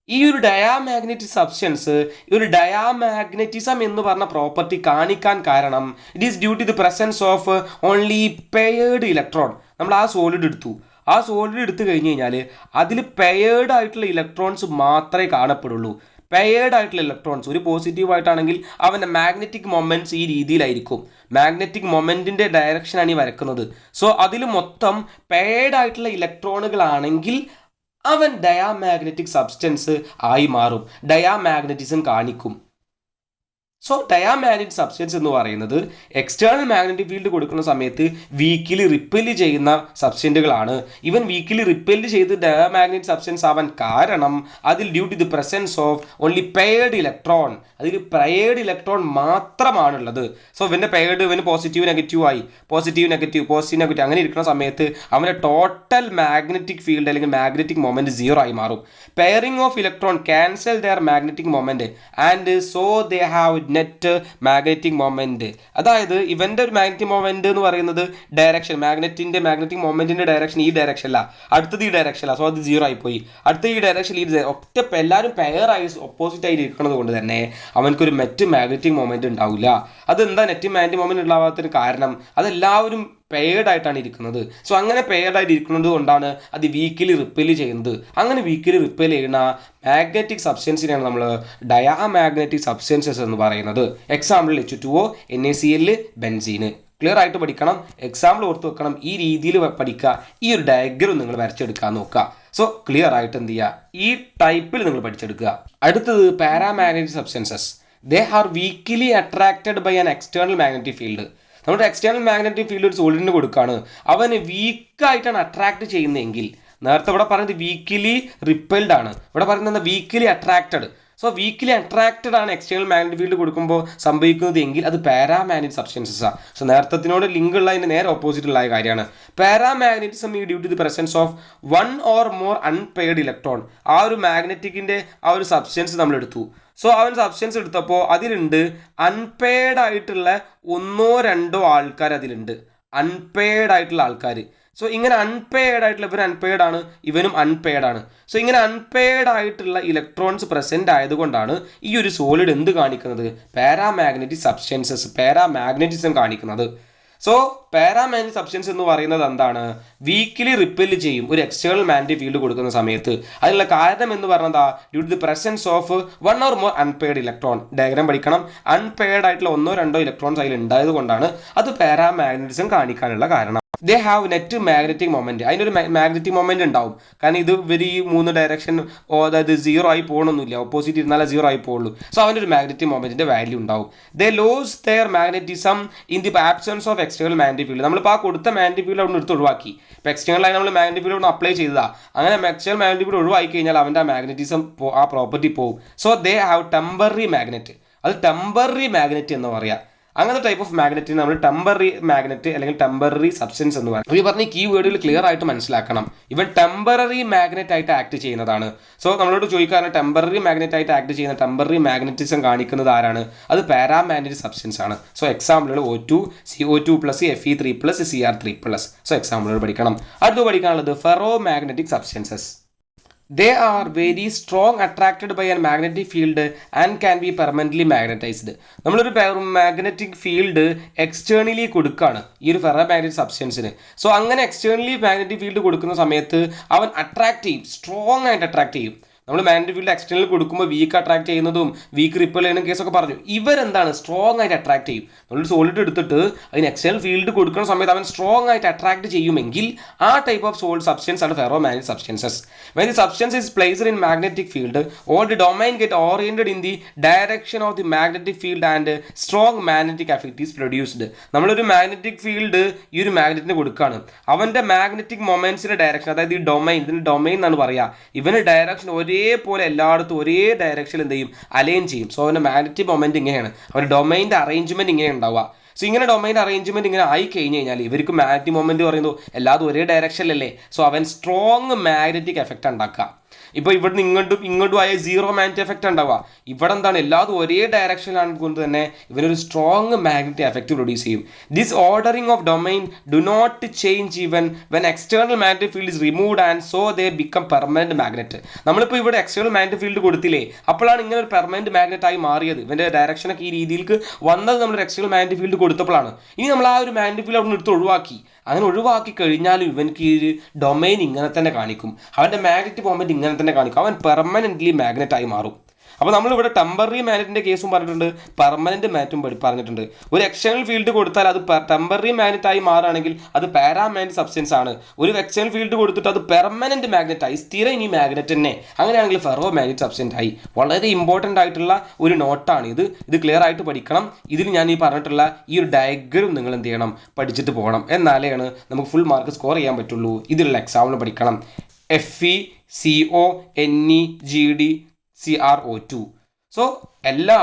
ഈ ഒരു ഡയാമാഗ്നറ്റിക് സബ്സ്റ്റൻസ്, ഈ ഒരു ഡയാമാഗ്നറ്റിസം എന്ന് പറഞ്ഞ പ്രോപ്പർട്ടി കാണിക്കാൻ കാരണം it is due to the presence of only paired electron. നമ്മൾ ആ സോളിഡ് എടുത്തു. ആ സോളിഡ് എടുത്തു കഴിഞ്ഞ് കഴിഞ്ഞാൽ അതിൽ പെയർഡ് ആയിട്ടുള്ള ഇലക്ട്രോൺസ് മാത്രമേ കാണപ്പെടുള്ളൂ. പെയർഡ് ആയിട്ടുള്ള ഇലക്ട്രോൺസ്, ഒരു പോസിറ്റീവ് ആയിട്ടാണെങ്കിൽ അവൻ്റെ മാഗ്നറ്റിക് മൊമെൻറ്റ്സ് ഈ രീതിയിലായിരിക്കും. മാഗ്നറ്റിക് മൊമെൻറ്റിൻ്റെ ഡയറക്ഷനാണ് ഈ വരക്കുന്നത്. സോ അതിൽ മൊത്തം പെയർഡ് ആയിട്ടുള്ള ഇലക്ട്രോണുകളാണെങ്കിൽ അവൻ ഡയാമാഗ്നറ്റിക് സബ്സ്റ്റൻസ് ആയി മാറും, ഡയാമാഗ്നറ്റിസം കാണിക്കും. സോ ഡയാമാഗ്നറ്റിക് സബ്സ്റ്റൻസ് എന്ന് പറയുന്നത് എക്സ്റ്റേണൽ മാഗ്നറ്റിക് ഫീൽഡ് കൊടുക്കുന്ന സമയത്ത് വീക്കിലി റിപ്പല് ചെയ്യുന്ന സബ്സ്റ്റൻറ്റുകളാണ്. ഇവൻ വീക്കിലി റിപ്പല് ചെയ്ത് ഡയാമാഗ്നറ്റിക് സബ്സ്റ്റൻസ് ആവാൻ കാരണം അതിൽ due to the presence of only paired electron, അതിൽ പെയർഡ് ഇലക്ട്രോൺ മാത്രമാണുള്ളത്. സോ ഇവൻ്റെ പെയർഡ്, ഇവന് പോസിറ്റീവ് നെഗറ്റീവ് ആയി, പോസിറ്റീവ് നെഗറ്റീവ് അങ്ങനെ ഇരിക്കുന്ന സമയത്ത് അവൻ്റെ ടോട്ടൽ മാഗ്നറ്റിക് ഫീൽഡ് അല്ലെങ്കിൽ മാഗ്നറ്റിക് മൊമെൻറ്റ് 0 ആയി മാറും. Pairing of electron cancel their magnetic moment and so they have net magnetic moment. അതായത് ഇവന്റെ ഒരു മാഗ്നറ്റിക് മൊമെന്റ് എന്ന് പറയുന്നത് ഡയറക്ഷൻ, മാഗ്നറ്റിക് മൊമെന്റിന്റെ ഡയറക്ഷൻ ഈ ഡയറക്ഷൻ അല്ല, അടുത്തത് ഈ ഡയറക്ഷൻ അല്ല. സോ അത് 0 ആയി പോയി. അടുത്ത ഈ ഡയറക്ഷൻ ഒറ്റ എല്ലാവരും പെയർ ആയി ഓപ്പോസിറ്റ് ആയി ഇരിക്കുന്നത് കൊണ്ട് തന്നെ അവനക്കൊരു നെറ്റ് മാഗ്നറ്റിക് മൊമെന്റ് ഉണ്ടാവില്ല. അതെന്താ നെറ്റ് മാഗ്നറ്റിക് മൊമെന്റ് ഉണ്ടാവാത്തതിന് കാരണം? അതെല്ലാവരും പെയർഡ് ആയിട്ടാണ് ഇരിക്കുന്നത്. സോ അങ്ങനെ പെയർഡ് ആയിട്ട് ഇരിക്കുന്നത് കൊണ്ടാണ് അത് വീക്കിലി റിപ്പല് ചെയ്യുന്നത്. അങ്ങനെ വീക്കിലി റിപ്പല് ചെയ്യുന്ന മാഗ്നറ്റിക് സബ്സ്റ്റൻസിനെയാണ് നമ്മൾ ഡയാമാഗ്നറ്റിക് സബ്സ്റ്റൻസസ് എന്ന് പറയുന്നത്. Example H2O, NaCl, benzene. Clear ആയിട്ട് പഠിക്കണം, എക്സാമ്പിൾ ഓർത്ത് വെക്കണം, ഈ രീതിയിൽ പഠിക്കുക. ഈ ഒരു ഡയഗ്രം നിങ്ങൾ വരച്ചെടുക്കാൻ നോക്കുക. സോ ക്ലിയർ ആയിട്ട് എന്ത് ചെയ്യുക, ഈ ടൈപ്പിൽ നിങ്ങൾ പഠിച്ചെടുക്കുക. അടുത്തത് paramagnetic substances. They are weakly attracted by an external magnetic field. നമ്മുടെ എക്സ്റ്റേണൽ മാഗ്നറ്റിക് ഫീൽഡ് ഒരു സോളിഡിന് കൊടുക്കുകയാണ്, അവന് വീക്കായിട്ടാണ് അട്രാക്ട് ചെയ്യുന്നതെങ്കിൽ, നേരത്തെ ഇവിടെ പറയുന്നത് വീക്കിലി റിപ്പൽഡ് ആണ്, ഇവിടെ പറയുന്നത് weakly attracted. So weakly attracted ആണ് എക്സ്റ്റേണൽ മാഗ്നറ്റിക് ഫീൽഡ് കൊടുക്കുമ്പോൾ സംഭവിക്കുന്നത് എങ്കിൽ അത് പാരാമാഗ്നറ്റിക് സബ്സ്റ്റൻസസ് ആണ്. സോ നേരത്തത്തിനോട് ലിങ്ക് ഉള്ളതിന് നേരെ ഓപ്പോസിറ്റ് ഉള്ള കാര്യമാണ്. പാരാമാഗ്നറ്റിസം ഈ due to the presence of 1 or more unpaired electron. ആ ഒരു മാഗ്നറ്റിക്കിൻ്റെ ആ ഒരു സബ്സ്റ്റൻസ് നമ്മൾ എടുത്തു. സോ അവൻ സബ്സ്റ്റൻസ് എടുത്തപ്പോൾ അതിലുണ്ട് അൺപെയർഡ് ആയിട്ടുള്ള 1-2 ആൾക്കാർ അതിലുണ്ട്, അൺപെയർഡ് ആയിട്ടുള്ള ആൾക്കാർ. സോ ഇങ്ങനെ അൺപെയർഡ് ആയിട്ടുള്ള ഇവൻ അൺപെയർഡ് ആണ്, ഇവനും അൺപെയർഡ് ആണ്. സോ ഇങ്ങനെ അൺപെയർഡ് ആയിട്ടുള്ള ഇലക്ട്രോൺസ് പ്രസന്റ് ആയതുകൊണ്ടാണ് ഈ ഒരു സോളിഡ് എന്ത് കാണിക്കുന്നത്, പാരാമാഗ്നറ്റിക് സബ്സ്റ്റൻസസ്, പാരാമാഗ്നറ്റിസം കാണിക്കുന്നത്. സോ പാരാമാഗ്നറ്റിക് സബ്സ്റ്റൻസ് എന്ന് പറയുന്നത് എന്താണ്, വീക്കിലി റിപ്പല് ചെയ്യും ഒരു എക്സ്റ്റേണൽ മാഗ്നറ്റിക് ഫീൽഡ് കൊടുക്കുന്ന സമയത്ത്. അതിനുള്ള കാരണം എന്ന് പറഞ്ഞതാ due to the presence of 1 or more unpaired electron. Diagram പഠിക്കണം, അൺപെയർഡ് ആയിട്ടുള്ള 1-2 ഇലക്ട്രോൺസ് അതിൽ ഉണ്ടായത് കൊണ്ടാണ് അത് പാരാമാഗ്നറ്റിസം കാണിക്കാനുള്ള കാരണം. ദേ ഹാവ് നെറ്റ് മാഗ്നറ്റിക് മൊമെന്റ്. അതിനൊരു മാഗ്നറ്റിക് മൊമെന്റ് ഉണ്ടാവും, കാരണം ഇത് ഇവർ ഈ 3 ഡയറക്ഷൻ അതായത് 0 ആയി പോകണമെന്നില്ല, ഓപ്പോസിറ്റ് ഇരുന്നാലേ 0 ആയി പോകുള്ളൂ. സോ അവൻ്റെ ഒരു മാഗ്നറ്റിക് മൊമെന്റിന്റെ വാല്യൂ ഉണ്ടാവും. They lose their magnetism in the absence of external magnetic field. നമ്മളിപ്പോൾ ആ കൊടുത്ത മാഗ്നറ്റിക് ഫീൽഡ് അവിടെ എടുത്ത് ഒഴിവാക്കി. ഇപ്പോൾ എക്സ്റ്റേണൽ ആയി നമ്മൾ മാഗ്നറ്റിക് ഫീൽഡ് ഒന്ന് അപ്ലൈ ചെയ്തതാ, അങ്ങനെ എക്സ്റ്റേണൽ മാഗ്നറ്റിക് ഫീൽഡ് ഒഴിവാക്കി കഴിഞ്ഞാൽ അവൻ്റെ ആ മാഗ്നറ്റിസം ആ പ്രോപ്പർട്ടി പോകും. So they have temporary magnet. അത് ടെമ്പററി മാഗ്നറ്റ് എന്ന് പറയാം. അങ്ങനത്തെ ടൈപ്പ് ഓഫ് മാഗ്നറ്റിന് നമ്മൾ ടെമ്പററി മാഗ്നറ്റ് അല്ലെങ്കിൽ ടെമ്പററി സബ്സ്റ്റൻസ് എന്ന് പറയും. ഈ പറഞ്ഞ കീ വേർഡുകൾ ക്ലിയർ ആയിട്ട് മനസ്സിലാക്കണം. ഇവൻ ടെമ്പററി മാഗ്നറ്റ് ആയിട്ട് ആക്ട് ചെയ്യുന്നതാണ്. സോ നമ്മളോട് ചോദിക്കാറ് ടെമ്പററി മാഗ്നറ്റ് ആയിട്ട് ആക്ട് ചെയ്യുന്ന ടെമ്പററി മാഗ്നറ്റിസം കാണിക്കുന്നത് ആരാണ്, അത് പാരാമാഗ്നറ്റിക് സബ്സ്റ്റൻസ് ആണ്. സോ എക്സാമ്പിളുകൾ O2, CO2+, Fe3+, Cr3+. So എക്സാമ്പിളുകൾ പഠിക്കണം. അടുത്ത് പഠിക്കാനുള്ളത് ferro magnetic substances. They are very strong attracted by a magnetic field and can be permanently magnetized. നമ്മളൊരു മാഗ്നറ്റിക് ഫീൽഡ് എക്സ്റ്റേണലി കൊടുക്കുകയാണ് ഈ ഒരു ഫെറോമാഗ്നറ്റിക് സബ്സ്റ്റൻസിന്. സോ അങ്ങനെ എക്സ്റ്റേണലി മാഗ്നറ്റിക് ഫീൽഡ് കൊടുക്കുന്ന സമയത്ത് അവൻ അട്രാക്ട് ചെയ്യും, സ്ട്രോങ് ആയിട്ട് അട്രാക്ട് ചെയ്യും. നമ്മൾ മാഗ്നറ്റിക് ഫീൽഡ് എക്സ്റ്റേണൽ കൊടുക്കുമ്പോൾ വീക്ക് അട്രാക്ട് ചെയ്യുന്നതും വീക്ക് റിപ്പൽ ചെയ്യുന്ന കേസൊക്കെ പറഞ്ഞു. ഇവരെന്താണ് സ്ട്രോങ് ആയിട്ട് അട്രാക്ട് ചെയ്യും. നമ്മൾ സോളിഡ് എടുത്തിട്ട് അതിന് എക്സ്റ്റേണൽ ഫീൽഡ് കൊടുക്കുന്ന സമയത്ത് അവൻ സ്ട്രോങ് ആയിട്ട് അട്രാക്ട് ചെയ്യുമെങ്കിൽ ആ ടൈപ്പ് ഓഫ് സബ്സ്റ്റൻസ് ആണ് ferromagnetic substances. When the substance is placed in magnetic field all the domain get oriented in the direction of the magnetic field and strong magnetic effect is produced. നമ്മളൊരു magnetic field ഈ ഒരു മാഗ്നറ്റിന് കൊടുക്കുകയാണ്, അവൻ്റെ magnetic മൊമെന്റ്സിന്റെ direction, അതായത് ഈ domain, ഇതിന് domain എന്നാണ് പറയുക, ഇവന് ഡയറക്ഷൻ ഒരേപോലെ എല്ലായിടത്തും ഒരേ ഡയറക്ഷനിൽ എന്ത് ചെയ്യും, അലൈൻ ചെയ്യും. സോ അവൻ്റെ മാഗ്നറ്റിക് മൊമെന്റ് ഇങ്ങനെയാണ്, അവൻ്റെ ഡൊമൈൻ്റെ അറേഞ്ച്മെന്റ് ഇങ്ങനെ ഉണ്ടാവുക. സോ ഇങ്ങനെ ഡൊമൈൻ്റെ അറേഞ്ച്മെന്റ് ഇങ്ങനെ ആയി കഴിഞ്ഞ് കഴിഞ്ഞാൽ ഇവർക്ക് മാഗ്നറ്റിക് മൊമെന്റ് പറയുന്നു എല്ലാതും ഒരേ ഡയറക്ഷനിലല്ലേ. സോ അവൻ സ്ട്രോങ് മാഗ്നറ്റിക് എഫക്റ്റ് ഉണ്ടാക്കുക. ഇപ്പോൾ ഇവിടുന്ന് ഇങ്ങോട്ടും ആയ 0 മാഗ്നറ്റിക് എഫക്റ്റ് ഉണ്ടാവുക. ഇവിടെ എന്താണ് എല്ലാതും ഒരേ ഡയറക്ഷനിലാണ് കൊണ്ട് തന്നെ ഇവനൊരു സ്ട്രോങ് മാഗ്നറ്റിക് എഫക്റ്റ് പ്രൊഡ്യൂസ് ചെയ്യും. This ordering of domain do not change even when external magnetic field is removed and so they become permanent magnet. നമ്മളിപ്പോൾ ഇവിടെ എക്സ്റ്റേണൽ മാഗ്നറ്റിക് ഫീൽഡ് കൊടുത്തില്ലേ, അപ്പോഴാണ് ഇങ്ങനെ ഒരു പെർമനന്റ് മാഗ്നറ്റ് ആയി മാറിയത്. ഇവൻ്റെ ഡയറക്ഷനൊക്കെ ഈ രീതിയിലേക്ക് വന്നത് നമ്മൾ എക്സ്റ്റേണൽ മാഗ്നറ്റിക് ഫീൽഡ് കൊടുത്തപ്പോഴാണ്. ഇനി നമ്മൾ ആ ഒരു മാഗ്നറ്റിക് ഫീൽഡ് അവിടെ നിന്ന് എടുത്ത് ഒഴിവാക്കി. അങ്ങനെ ഒഴിവാക്കി കഴിഞ്ഞാലും ഇവനക്ക് ഈ ഒരു ഡൊമൈൻ ഇങ്ങനെ തന്നെ കാണിക്കും, അവൻ്റെ മാഗ്നറ്റിക് മൊമെന്റ് ഇങ്ങനെ തന്നെ കാണിക്കും, അവൻ പെർമനൻ്റ്ലി മാഗ്നറ്റായി മാറും. അപ്പോൾ നമ്മളിവിടെ ടെമ്പററി മാഗ്നറ്റിൻ്റെ കേസും പറഞ്ഞിട്ടുണ്ട്, പെർമനൻറ്റ് മാറ്റും പറഞ്ഞിട്ടുണ്ട്. ഒരു എക്സ്റ്റേണൽ ഫീൽഡ് കൊടുത്താൽ അത് ടെമ്പററി മാഗ്നറ്റായി മാറുകയാണെങ്കിൽ അത് പാരാമാഗ്നറ്റിക് സബ്സ്റ്റൻസ് ആണ്. ഒരു എക്സ്റ്റേണൽ ഫീൽഡ് കൊടുത്തിട്ട് അത് പെർമനൻറ്റ് മാഗ്നറ്റായി, സ്ഥിരം ഇനി മാഗ്നറ്റ് തന്നെ, അങ്ങനെയാണെങ്കിൽ ഫെറോ മാഗ്നറ്റിക് സബ്സ്റ്റൻസ് ആയി. വളരെ ഇമ്പോർട്ടൻ്റ് ആയിട്ടുള്ള ഒരു നോട്ടാണ് ഇത് ക്ലിയർ ആയിട്ട് പഠിക്കണം. ഇതിൽ ഞാൻ ഈ പറഞ്ഞിട്ടുള്ള ഈ ഒരു ഡയഗ്രം നിങ്ങൾ എന്ത് ചെയ്യണം, പഠിച്ചിട്ട് പോകണം. എന്നാലാണ് നമുക്ക് ഫുൾ മാർക്ക് സ്കോർ ചെയ്യാൻ പറ്റുള്ളൂ. ഇതിലുള്ള എക്സാമിന് പഠിക്കണം. FE CO NE GD CRO2. So എല്ലാ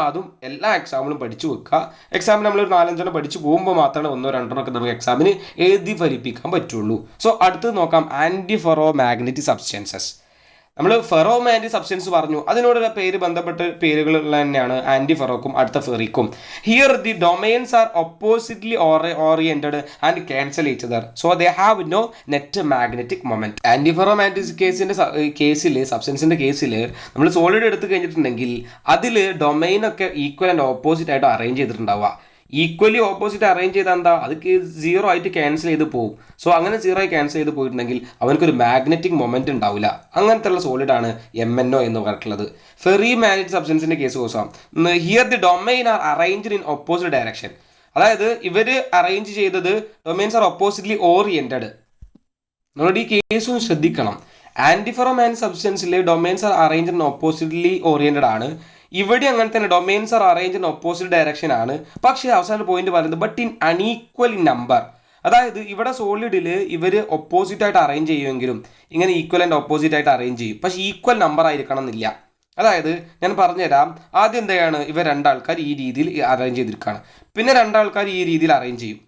എക്സാമിനും പഠിച്ചു വെക്കുക. എക്സാമിന് നമ്മളൊരു 4-5 പഠിച്ചു പോകുമ്പോൾ മാത്രമേ 1-2 ഒക്കെ നമുക്ക് എക്സാമിന് എഴുതി ഫലിപ്പിക്കാൻ പറ്റുള്ളൂ. സോ അടുത്തത് നോക്കാം, ആൻറ്റി ഫെറോ മാഗ്നറ്റിക് സബ്സ്റ്റൻസസ്. നമ്മൾ ഫെറോ മാഗ്നറ്റിക് സബ്സ്റ്റൻസ് പറഞ്ഞു, അതിനോടുള്ള പേര് ബന്ധപ്പെട്ട് പേരുകളുള്ള തന്നെയാണ് ആൻറ്റി ഫെറോക്കും അടുത്ത ഫെറിക്കും. Here the domains are oppositely oriented and cancel each other, so they have no net magnetic moment. Antiferromagnetic സബ്സ്റ്റൻസിന്റെ കേസിൽ നമ്മൾ സോളിഡ് എടുത്തു കഴിഞ്ഞിട്ടുണ്ടെങ്കിൽ അതിൽ ഡൊമൈൻ ഒക്കെ ഈക്വൽ ആൻഡ് ഓപ്പോസിറ്റ് ആയിട്ട് അറേഞ്ച് ചെയ്തിട്ടുണ്ടാവുക. ഈക്വലി ഓപ്പോസിറ്റ് അറേഞ്ച് ചെയ്താൽ എന്താ, അത് 0 ആയിട്ട് ക്യാൻസൽ ചെയ്ത് പോകും. സോ അങ്ങനെ 0 ആയി ക്യാൻസൽ ചെയ്ത് പോയിട്ടുണ്ടെങ്കിൽ അവനക്കൊരു മാഗ്നറ്റിക് മൊമെന്റ് ഉണ്ടാവില്ല. അങ്ങനത്തെ ഉള്ള സോളിഡാണ് MnO എന്ന് പറഞ്ഞിട്ടുള്ളത്. ഫെറി മാഗ്നറ്റിക് സബ്സ്റ്റൻസിന്റെ കേസ് നോക്കാം. Here the domain R arranged in opposite direction. അതായത് ഇവർ അറേഞ്ച് ചെയ്തത് ഡൊമൈൻസ് ആർ ഓപ്പോസിറ്റ്ലി ഓറിയന്റഡ്. നമ്മളോട് ഈ കേസ് ഒന്ന് ശ്രദ്ധിക്കണം. ആൻറ്റി ഫെറോ മാഗ്നറ്റിക് സബ്സ്റ്റൻസിൽ domains are arranged in oppositely oriented ആണ്. ഇവിടെ അങ്ങനെ തന്നെ domains are arrange in opposite direction ആണ്. പക്ഷേ അവസാന പോയിന്റ് പറയുന്നത് but in unequal in number. അതായത് ഇവിടെ സോളിഡിൽ ഇവർ ഒപ്പോസിറ്റ് ആയിട്ട് അറേഞ്ച് ചെയ്യുമെങ്കിലും ഇങ്ങനെ ഈക്വൽ ആൻഡ് ഓപ്പോസിറ്റ് ആയിട്ട് അറേഞ്ച് ചെയ്യും. പക്ഷേ ഈക്വൽ നമ്പർ ആയിരിക്കണം എന്നില്ല. അതായത് ഞാൻ പറഞ്ഞുതരാം, ആദ്യം എന്താണ്, ഇവർ 2 ആൾക്കാർ ഈ രീതിയിൽ അറേഞ്ച് ചെയ്തിരിക്കുകയാണ്, പിന്നെ 2 ആൾക്കാർ ഈ രീതിയിൽ അറേഞ്ച് ചെയ്യും.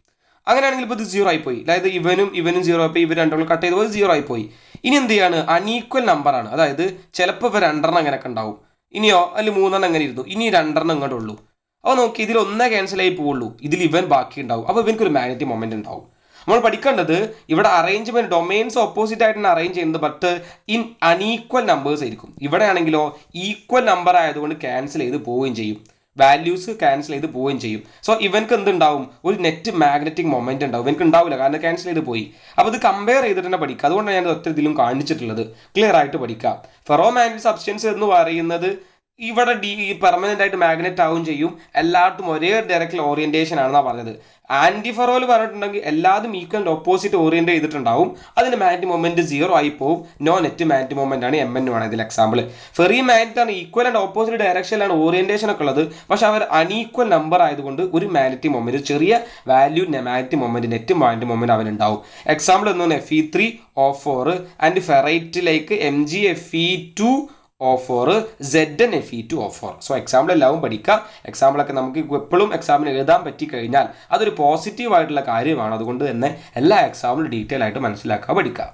അങ്ങനെയാണെങ്കിൽ ഇപ്പോൾ ഇത് 0 ആയിപ്പോയി. അതായത് ഇവനും 0 ആയിപ്പോയി, ഇവർ 2 കട്ട് ചെയ്തപ്പോൾ 0 ആയിപ്പോയി. ഇനി എന്ത് ചെയ്യാണ്, അൺഈക്വൽ നമ്പറാണ്. അതായത് ചിലപ്പോൾ ഇവർ 2 അങ്ങനെയൊക്കെ ഉണ്ടാവും, ഇനിയോ അതിൽ 3 അങ്ങനെ ഇരുന്നു, ഇനി 2 ഇങ്ങോട്ട് ഉള്ളൂ. അപ്പോൾ നോക്കി, ഇതിൽ 1 ക്യാൻസൽ ആയി പോവുള്ളൂ, ഇതിൽ ഇവൻ ബാക്കി ഉണ്ടാവും. അപ്പോൾ ഇവനക്കൊരു മാഗ്നറ്റിക് മൊമെന്റ് ഉണ്ടാവും. നമ്മൾ പഠിക്കേണ്ടത് ഇവിടെ അറേഞ്ച്മെന്റ് ഡൊമൈൻസ് ഓപ്പോസിറ്റ് ആയിട്ടാണ് അറേഞ്ച് ചെയ്യുന്നത്, ബട്ട് ഇൻ അൺഈക്വൽ നമ്പേഴ്സ് ആയിരിക്കും. ഇവിടെ ആണെങ്കിലോ ഈക്വൽ നമ്പർ ആയതുകൊണ്ട് ക്യാൻസൽ ചെയ്ത് പോവുകയും ചെയ്യും, വാല്യൂസ് ക്യാൻസൽ ചെയ്ത് പോവുകയും ചെയ്യും. സോ ഇവൻക്ക് എന്തുണ്ടാവും, ഒരു നെറ്റ് മാഗ്നറ്റിക് മൊമെന്റ് ഉണ്ടാവും. ഇവൻക്ക് ഉണ്ടാവില്ല, കാരണം ക്യാൻസൽ ചെയ്ത് പോയി. അപ്പോൾ ഇത് കമ്പയർ ചെയ്തിട്ട് തന്നെ പഠിക്കുക. അതുകൊണ്ടാണ് ഞാൻ ഒറ്റ ഇതിലും കാണിച്ചിട്ടുള്ളത്. ക്ലിയർ ആയിട്ട് പഠിക്കുക. ഫെറോ മാഗ്നറ്റിക് സബ്സ്റ്റൻസ് എന്ന് പറയുന്നത് ഇവിടെ പെർമനന്റ് ആയിട്ട് മാഗ്നറ്റ് ആവുകയും ചെയ്യും, എല്ലായിടത്തും ഒരേ ഡയറക്റ്റ് ഓറിയന്റേഷൻ ആണെന്നാണ് പറഞ്ഞത്. ആൻറ്റി ഫെറോയിൽ പറഞ്ഞിട്ടുണ്ടെങ്കിൽ എല്ലാതും ഈക്വൽ ഓപ്പോസിറ്റ് ഓറിയന്റ് ചെയ്തിട്ടുണ്ടാവും, അതിന് മാഗ്നറ്റിക് മൊമെന്റ് 0 ആയി പോകും. നോ നെറ്റ് മാഗ്നറ്റിക് മൊമെന്റ് ആണ് MnO ആണ് ഇതിൽ എക്സാമ്പിൾ. ഫെറി മാഗ്നറ്റ് ആണ്, ഈക്വൽ ആൻഡ് ഓപ്പോസിറ്റ് ഡയറക്ഷനിലാണ് ഓറിയന്റേഷൻ ഒക്കെ ഉള്ളത്, പക്ഷെ അവർ അൺഈക്വൽ നമ്പർ ആയതുകൊണ്ട് ഒരു മാഗ്നറ്റിക് മൊമെന്റ്, ചെറിയ value magnetic moment, net magnetic moment അവനുണ്ടാവും. എക്സാമ്പിൾ എന്ന് പറഞ്ഞാൽ Fe3O4 and ഫെറൈറ്റിലേക്ക് MgFe2O4 ZnFe2O4. So example എല്ലാവരും പഠിക്കുക. എക്സാമ്പിളൊക്കെ നമുക്ക് എപ്പോഴും എക്സാമിന് എഴുതാൻ പറ്റി കഴിഞ്ഞാൽ അതൊരു പോസിറ്റീവ് ആയിട്ടുള്ള കാര്യമാണ്. അതുകൊണ്ട് തന്നെ എല്ലാ എക്സാമിലും ഡീറ്റെയിൽ ആയിട്ട് മനസ്സിലാക്കുക, പഠിക്കുക.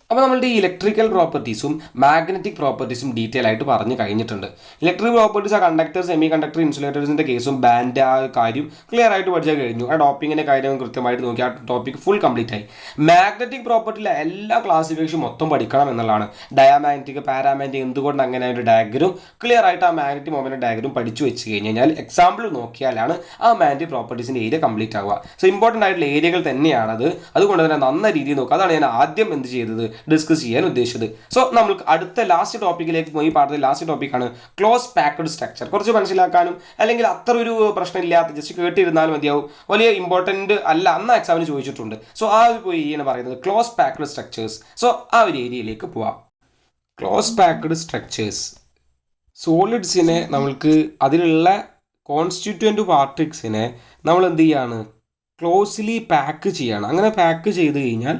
അപ്പോൾ നമ്മളുടെ ഈ ഇലക്ട്രിക്കൽ പ്രോപ്പർട്ടീസും മാഗ്നറ്റിക് പ്രോപ്പർട്ടീസും ഡീറ്റെയിൽ ആയിട്ട് പറഞ്ഞു കഴിഞ്ഞിട്ടുണ്ട്. ഇലക്ട്രിക് പ്രോപ്പർട്ടീസ് ആ കണ്ടക്ടർ, സെമി കണ്ടക്ടർ, ഇൻസുലേറ്റേഴ്സിൻ്റെ കേസും ബാൻഡ് ആ കാര്യം ക്ലിയർ ആയിട്ട് പഠിച്ചാൽ കഴിഞ്ഞു. ആ ടോപ്പിക്കിൻ്റെ കാര്യം കൃത്യമായിട്ട് നോക്കി ആ ടോപ്പിക് ഫുൾ കംപ്ലീറ്റ് ആയി. മാഗ്നറ്റിക് പ്രോപ്പർട്ടിയിലെ എല്ലാ ക്ലാസിഫിക്കേഷനും മൊത്തം പഠിക്കണം എന്നുള്ളതാണ്. ഡയാമാഗ്നറ്റിക്, പാരാമാഗ്നറ്റിക്, എന്തുകൊണ്ട് അങ്ങനെ ഒരു ഡയഗ്രം ക്ലിയർ ആയിട്ട് ആ മാഗ്നറ്റിക് മൊമെന്റ് ഡയഗ്രം പഠിച്ചു വെച്ച് കഴിഞ്ഞാൽ എക്സാമ്പിൾ നോക്കിയാലാണ് ആ മാഗ്നറ്റിക് പ്രോപ്പർട്ടീസിൻ്റെ ഏരിയ കംപ്ലീറ്റ് ആവുക. സോ ഇമ്പോർട്ടൻ്റ് ആയിട്ടുള്ള ഏരിയകൾ തന്നെയാണത്. അതുകൊണ്ട് തന്നെ നന്ന രീതിയിൽ നോക്കുക. അതാണ് ഞാൻ ആദ്യം എന്ത് ചെയ്തത്, ഡിസ്കസ് ചെയ്യാൻ ഉദ്ദേശിച്ചത്. സോ നമുക്ക് അടുത്ത ലാസ്റ്റ് ടോപ്പിക്കിലേക്ക് പോയി. പാഠത്തിൽ ലാസ്റ്റ് ടോപ്പിക്കാണ് ക്ലോസ് പാക്ക്ഡ് സ്ട്രക്ചർ. കുറച്ച് മനസ്സിലാക്കാനും അല്ലെങ്കിൽ അത്ര ഒരു പ്രശ്നമില്ലാത്ത ജസ്റ്റ് കേട്ടിരുന്നാലും മതിയാവും, വലിയ ഇമ്പോർട്ടൻ്റ് അല്ല, അന്ന് എക്സാമിന് ചോദിച്ചിട്ടുണ്ട്. സോ ആ ഒരു പോയി എന്ന് പറയുന്നത് ക്ലോസ് പാക്ക്ഡ് സ്ട്രക്ചേഴ്സ്. സോ ആ ഒരു ഏരിയയിലേക്ക് പോവാം. ക്ലോസ് പാക്ക്ഡ് സ്ട്രക്ചേഴ്സ് സോളിഡ്സിനെ നമ്മൾക്ക് അതിലുള്ള കോൺസ്റ്റിറ്റ്യൂവൻ്റ് പാർട്ടിക്സിനെ നമ്മൾ എന്ത് ചെയ്യാണ്, ക്ലോസ്ലി പാക്ക് ചെയ്യാണ്. അങ്ങനെ പാക്ക് ചെയ്ത് കഴിഞ്ഞാൽ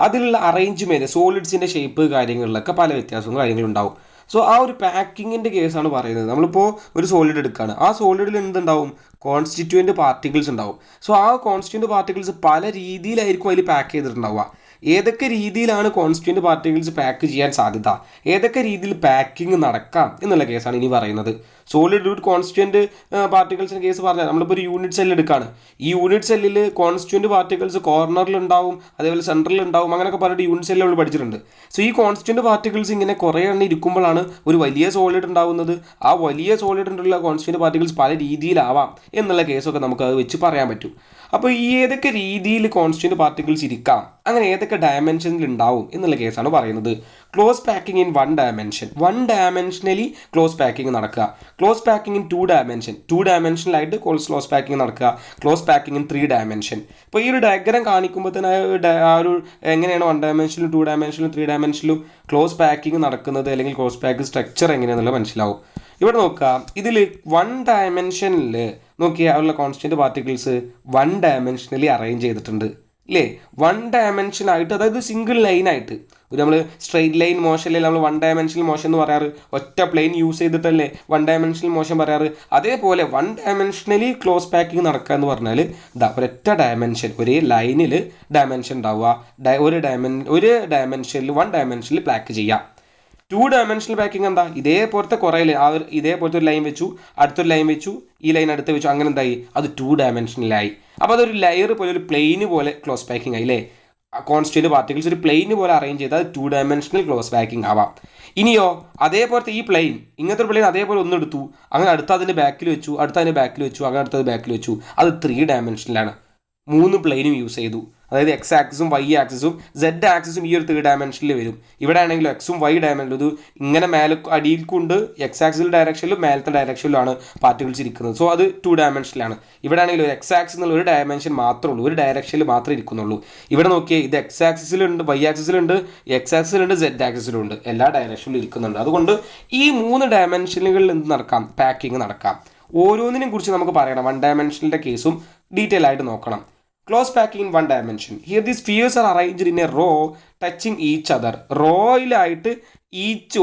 അതിലുള്ള അറേഞ്ച്മെൻറ്റ്, സോളിഡ്സിൻ്റെ ഷേപ്പ് കാര്യങ്ങളിലൊക്കെ പല വ്യത്യാസവും കാര്യങ്ങളുണ്ടാവും. സോ ആ ഒരു പാക്കിങ്ങിൻ്റെ കേസാണ് പറയുന്നത്. നമ്മളിപ്പോൾ ഒരു സോളിഡ് എടുക്കുകയാണ്, ആ സോളിഡിൽ എന്തുണ്ടാവും, കോൺസ്റ്റിറ്റ്യൂവൻ്റ് പാർട്ടിക്കിൾസ് ഉണ്ടാവും. സോ ആ കോൺസ്റ്റിറ്റ്യൂവൻ്റ് പാർട്ടിക്കിൾസ് പല രീതിയിലായിരിക്കും അതിൽ പാക്ക് ചെയ്തിട്ടുണ്ടാവുക. ഏതൊക്കെ രീതിയിലാണ് കോൺസ്റ്റിറ്റ്യൂവൻ്റ് പാർട്ടിക്കിൾസ് പാക്ക് ചെയ്യാൻ സാധ്യത, ഏതൊക്കെ രീതിയിൽ പാക്കിങ് നടക്കാം എന്നുള്ള കേസാണ് ഇനി പറയുന്നത്. സോളിഡ് ഒരു കോൺസ്റ്റിറ്റ്യൂവൻ്റ് പാർട്ടിക്കിൾസിൻ്റെ കേസ് പറഞ്ഞാൽ നമ്മളിപ്പോൾ ഒരു യൂണിറ്റ് സെല്ല് എടുക്കുകയാണ്. ഈ യൂണിറ്റ് സെല്ലിൽ കോൺസ്റ്റിറ്റ്യൂവൻ്റ് പാർട്ടിക്കിൾസ് കോർണറിലുണ്ടാവും, അതേപോലെ സെൻട്രലിൽ ഉണ്ടാവും, അങ്ങനെയൊക്കെ പറഞ്ഞിട്ട് യൂണിറ്റ് സെല്ലിൽ നമ്മൾ പഠിച്ചിട്ടുണ്ട്. സോ ഈ കോൺസ്റ്റിറ്റ്യൂവൻ്റ് പാർട്ടിക്കിൾസ് ഇങ്ങനെ കുറേ എണ്ണം ഇരിക്കുമ്പോഴാണ് ഒരു വലിയ സോളിഡ് ഉണ്ടാവുന്നത്. ആ വലിയ സോളിഡിലുള്ള കോൺസ്റ്റിറ്റ്യൂവൻ്റ് പാർട്ടിക്കിൾസ് പല രീതിയിലാവാം എന്നുള്ള കേസൊക്കെ നമുക്ക് അത് വെച്ച് പറയാൻ പറ്റും. അപ്പോൾ ഈ ഏതൊക്കെ രീതിയിൽ കോൺസ്റ്റിറ്റ്യൂവൻ്റ് പാർട്ടിക്കിൾസ് ഇരിക്കാം, അങ്ങനെ ഏതൊക്കെ ഡയമെൻഷനിൽ ഉണ്ടാവും എന്നുള്ള കേസാണ് പറയുന്നത്. Close packing in 1 dimension, 1 dimensionally close packing നടക്കുക. ക്ലോസ് പാക്കിംഗ് ഇൻ 2 ഡയമെൻഷൻ, 2 ഡയമെൻഷനിലായിട്ട് ക്ലോസ് പാക്കിംഗ് നടക്കുക. Close packing in 3 dimension. ഇപ്പോൾ ഈ ഒരു ഡയഗ്രം കാണിക്കുമ്പോൾ തന്നെ ആ ഒരു എങ്ങനെയാണ് 1 ഡയമെൻഷനിലും 2 ഡയമെൻഷനിലും 3 ഡയമെൻഷനിലും ക്ലോസ് പാക്കിംഗ് നടക്കുന്നത് അല്ലെങ്കിൽ ക്ലോസ് പാക്കിംഗ് സ്ട്രക്ചർ എങ്ങനെയാണെന്നുള്ളത് മനസ്സിലാവും. ഇവിടെ നോക്കുക, ഇതിൽ 1 ഡയമെൻഷനിൽ നോക്കിയാൽ ഉള്ള കോൺസ്റ്റന്റ് പാർട്ടിക്കിൾസ് 1 ഡയമെൻഷനലി അറേഞ്ച് ചെയ്തിട്ടുണ്ട് അല്ലേ? 1 ഡയമെൻഷനായിട്ട്, അതായത് സിംഗിൾ ലൈനായിട്ട്. ഒരു നമ്മൾ സ്ട്രെയിറ്റ് ലൈൻ മോഷനിൽ നമ്മൾ 1 ഡയമെൻഷണൽ മോഷൻ എന്ന് പറയാറ്, ഒറ്റ പ്ലെയിൻ യൂസ് ചെയ്തിട്ടല്ലേ 1 ഡയമെൻഷണൽ മോഷൻ പറയാറ്. അതേപോലെ 1 ഡയമെൻഷനലി ക്ലോസ് പാക്കിംഗ് നടക്കുക എന്ന് പറഞ്ഞാൽ ഒരൊറ്റ ഡയമെൻഷൻ, ഒരേ ലൈനിൽ ഡയമെൻഷൻ ഉണ്ടാവുക, ഒരു ഡയമെൻഷനിൽ 1 ഡയമെൻഷനിൽ പാക്ക് ചെയ്യാം. 2 ഡയമെൻഷണൽ പാക്കിംഗ് എന്താ? ഇതേപോലത്തെ കുറേ ഇതേപോലത്തെ ഒരു ലൈൻ വെച്ചു, അടുത്തൊരു ലൈൻ വെച്ചു, ഈ ലൈൻ അടുത്ത് വെച്ചു, അങ്ങനെ എന്തായി? അത് 2 ഡയമെൻഷനിലായി. അപ്പോൾ അതൊരു ലെയർ പോലെ, ഒരു പ്ലെയിന് പോലെ ക്ലോസ് പാക്കിംഗ് ആയി അല്ലേ? കോൺസ്റ്റന്റ് പാർട്ടിക്കിൾസ് ഒരു പ്ലെയിന് പോലെ അറേഞ്ച് ചെയ്താൽ 2 ഡയമെൻഷണൽ ക്ലോസ് പാക്കിംഗ് ആവാം. ഇനിയോ അതേപോലത്തെ ഈ പ്ലെയിൻ, ഇങ്ങനത്തെ ഒരു പ്ലെയിൻ അതേപോലെ ഒന്നെടുത്തു, അങ്ങനെ അടുത്ത അതിൻ്റെ ബാക്കിൽ വെച്ചു, അതിൻ്റെ ബാക്കിൽ വെച്ചു, അങ്ങനെ അടുത്തത് ബാക്കിൽ വെച്ചു, അത് 3 ഡയമെൻഷനിലാണ്. 3 പ്ലെയിനും യൂസ് ചെയ്തു. അതായത് എക്സ് ആക്സിസും വൈ ആക്സിസും സെഡ് ആക്സിസും ഈ ഒരു 3 ഡയമെൻഷനിൽ വരും. ഇവിടെ ആണെങ്കിലും എക്സും വൈ ഡയമെൻഷനിലും ഇത് ഇങ്ങനെ മേലെ അടിയിൽ കൊണ്ട് എക്സ് ആക്സിൽ ഡയറക്ഷനിലും മേലത്തെ ഡയറക്ഷനിലാണ് പാർട്ടിക്കിൾസ് ഇരിക്കുന്നത്. സോ അത് 2 ഡയമെൻഷനിലാണ്. ഇവിടെ ആണെങ്കിലും ഒരു എക്സ് ആക്സിൽ എന്നുള്ള ഒരു ഡയമെൻഷൻ മാത്രമേ ഉള്ളൂ, ഒരു ഡയറക്ഷനിൽ മാത്രമേ ഇരിക്കുന്നുള്ളൂ. ഇവിടെ നോക്കിയേ, ഇത് എക്സ് ആക്സിസിലുണ്ട്, വൈ ആക്സിസിലുണ്ട്, എക്സ് ആക്സിസിലുണ്ട്, സെഡ് ആക്സിസിലുണ്ട്, എല്ലാ ഡയറക്ഷനിലും ഇരിക്കുന്നുണ്ട്. അതുകൊണ്ട് ഈ 3 ഡയമെൻഷനുകളിൽ എന്ത് നടക്കാം? പാക്കിംഗ് നടക്കാം. ഓരോന്നിനെയും കുറിച്ച് നമുക്ക് പറയണം. 1 ഡയമെൻഷനിൻ്റെ കേസും ഡീറ്റെയിൽ ആയിട്ട് നോക്കണം. Close packing in 1 dimension. Here the spheres are arranged in a row touching each other. റോയിലായിട്ട്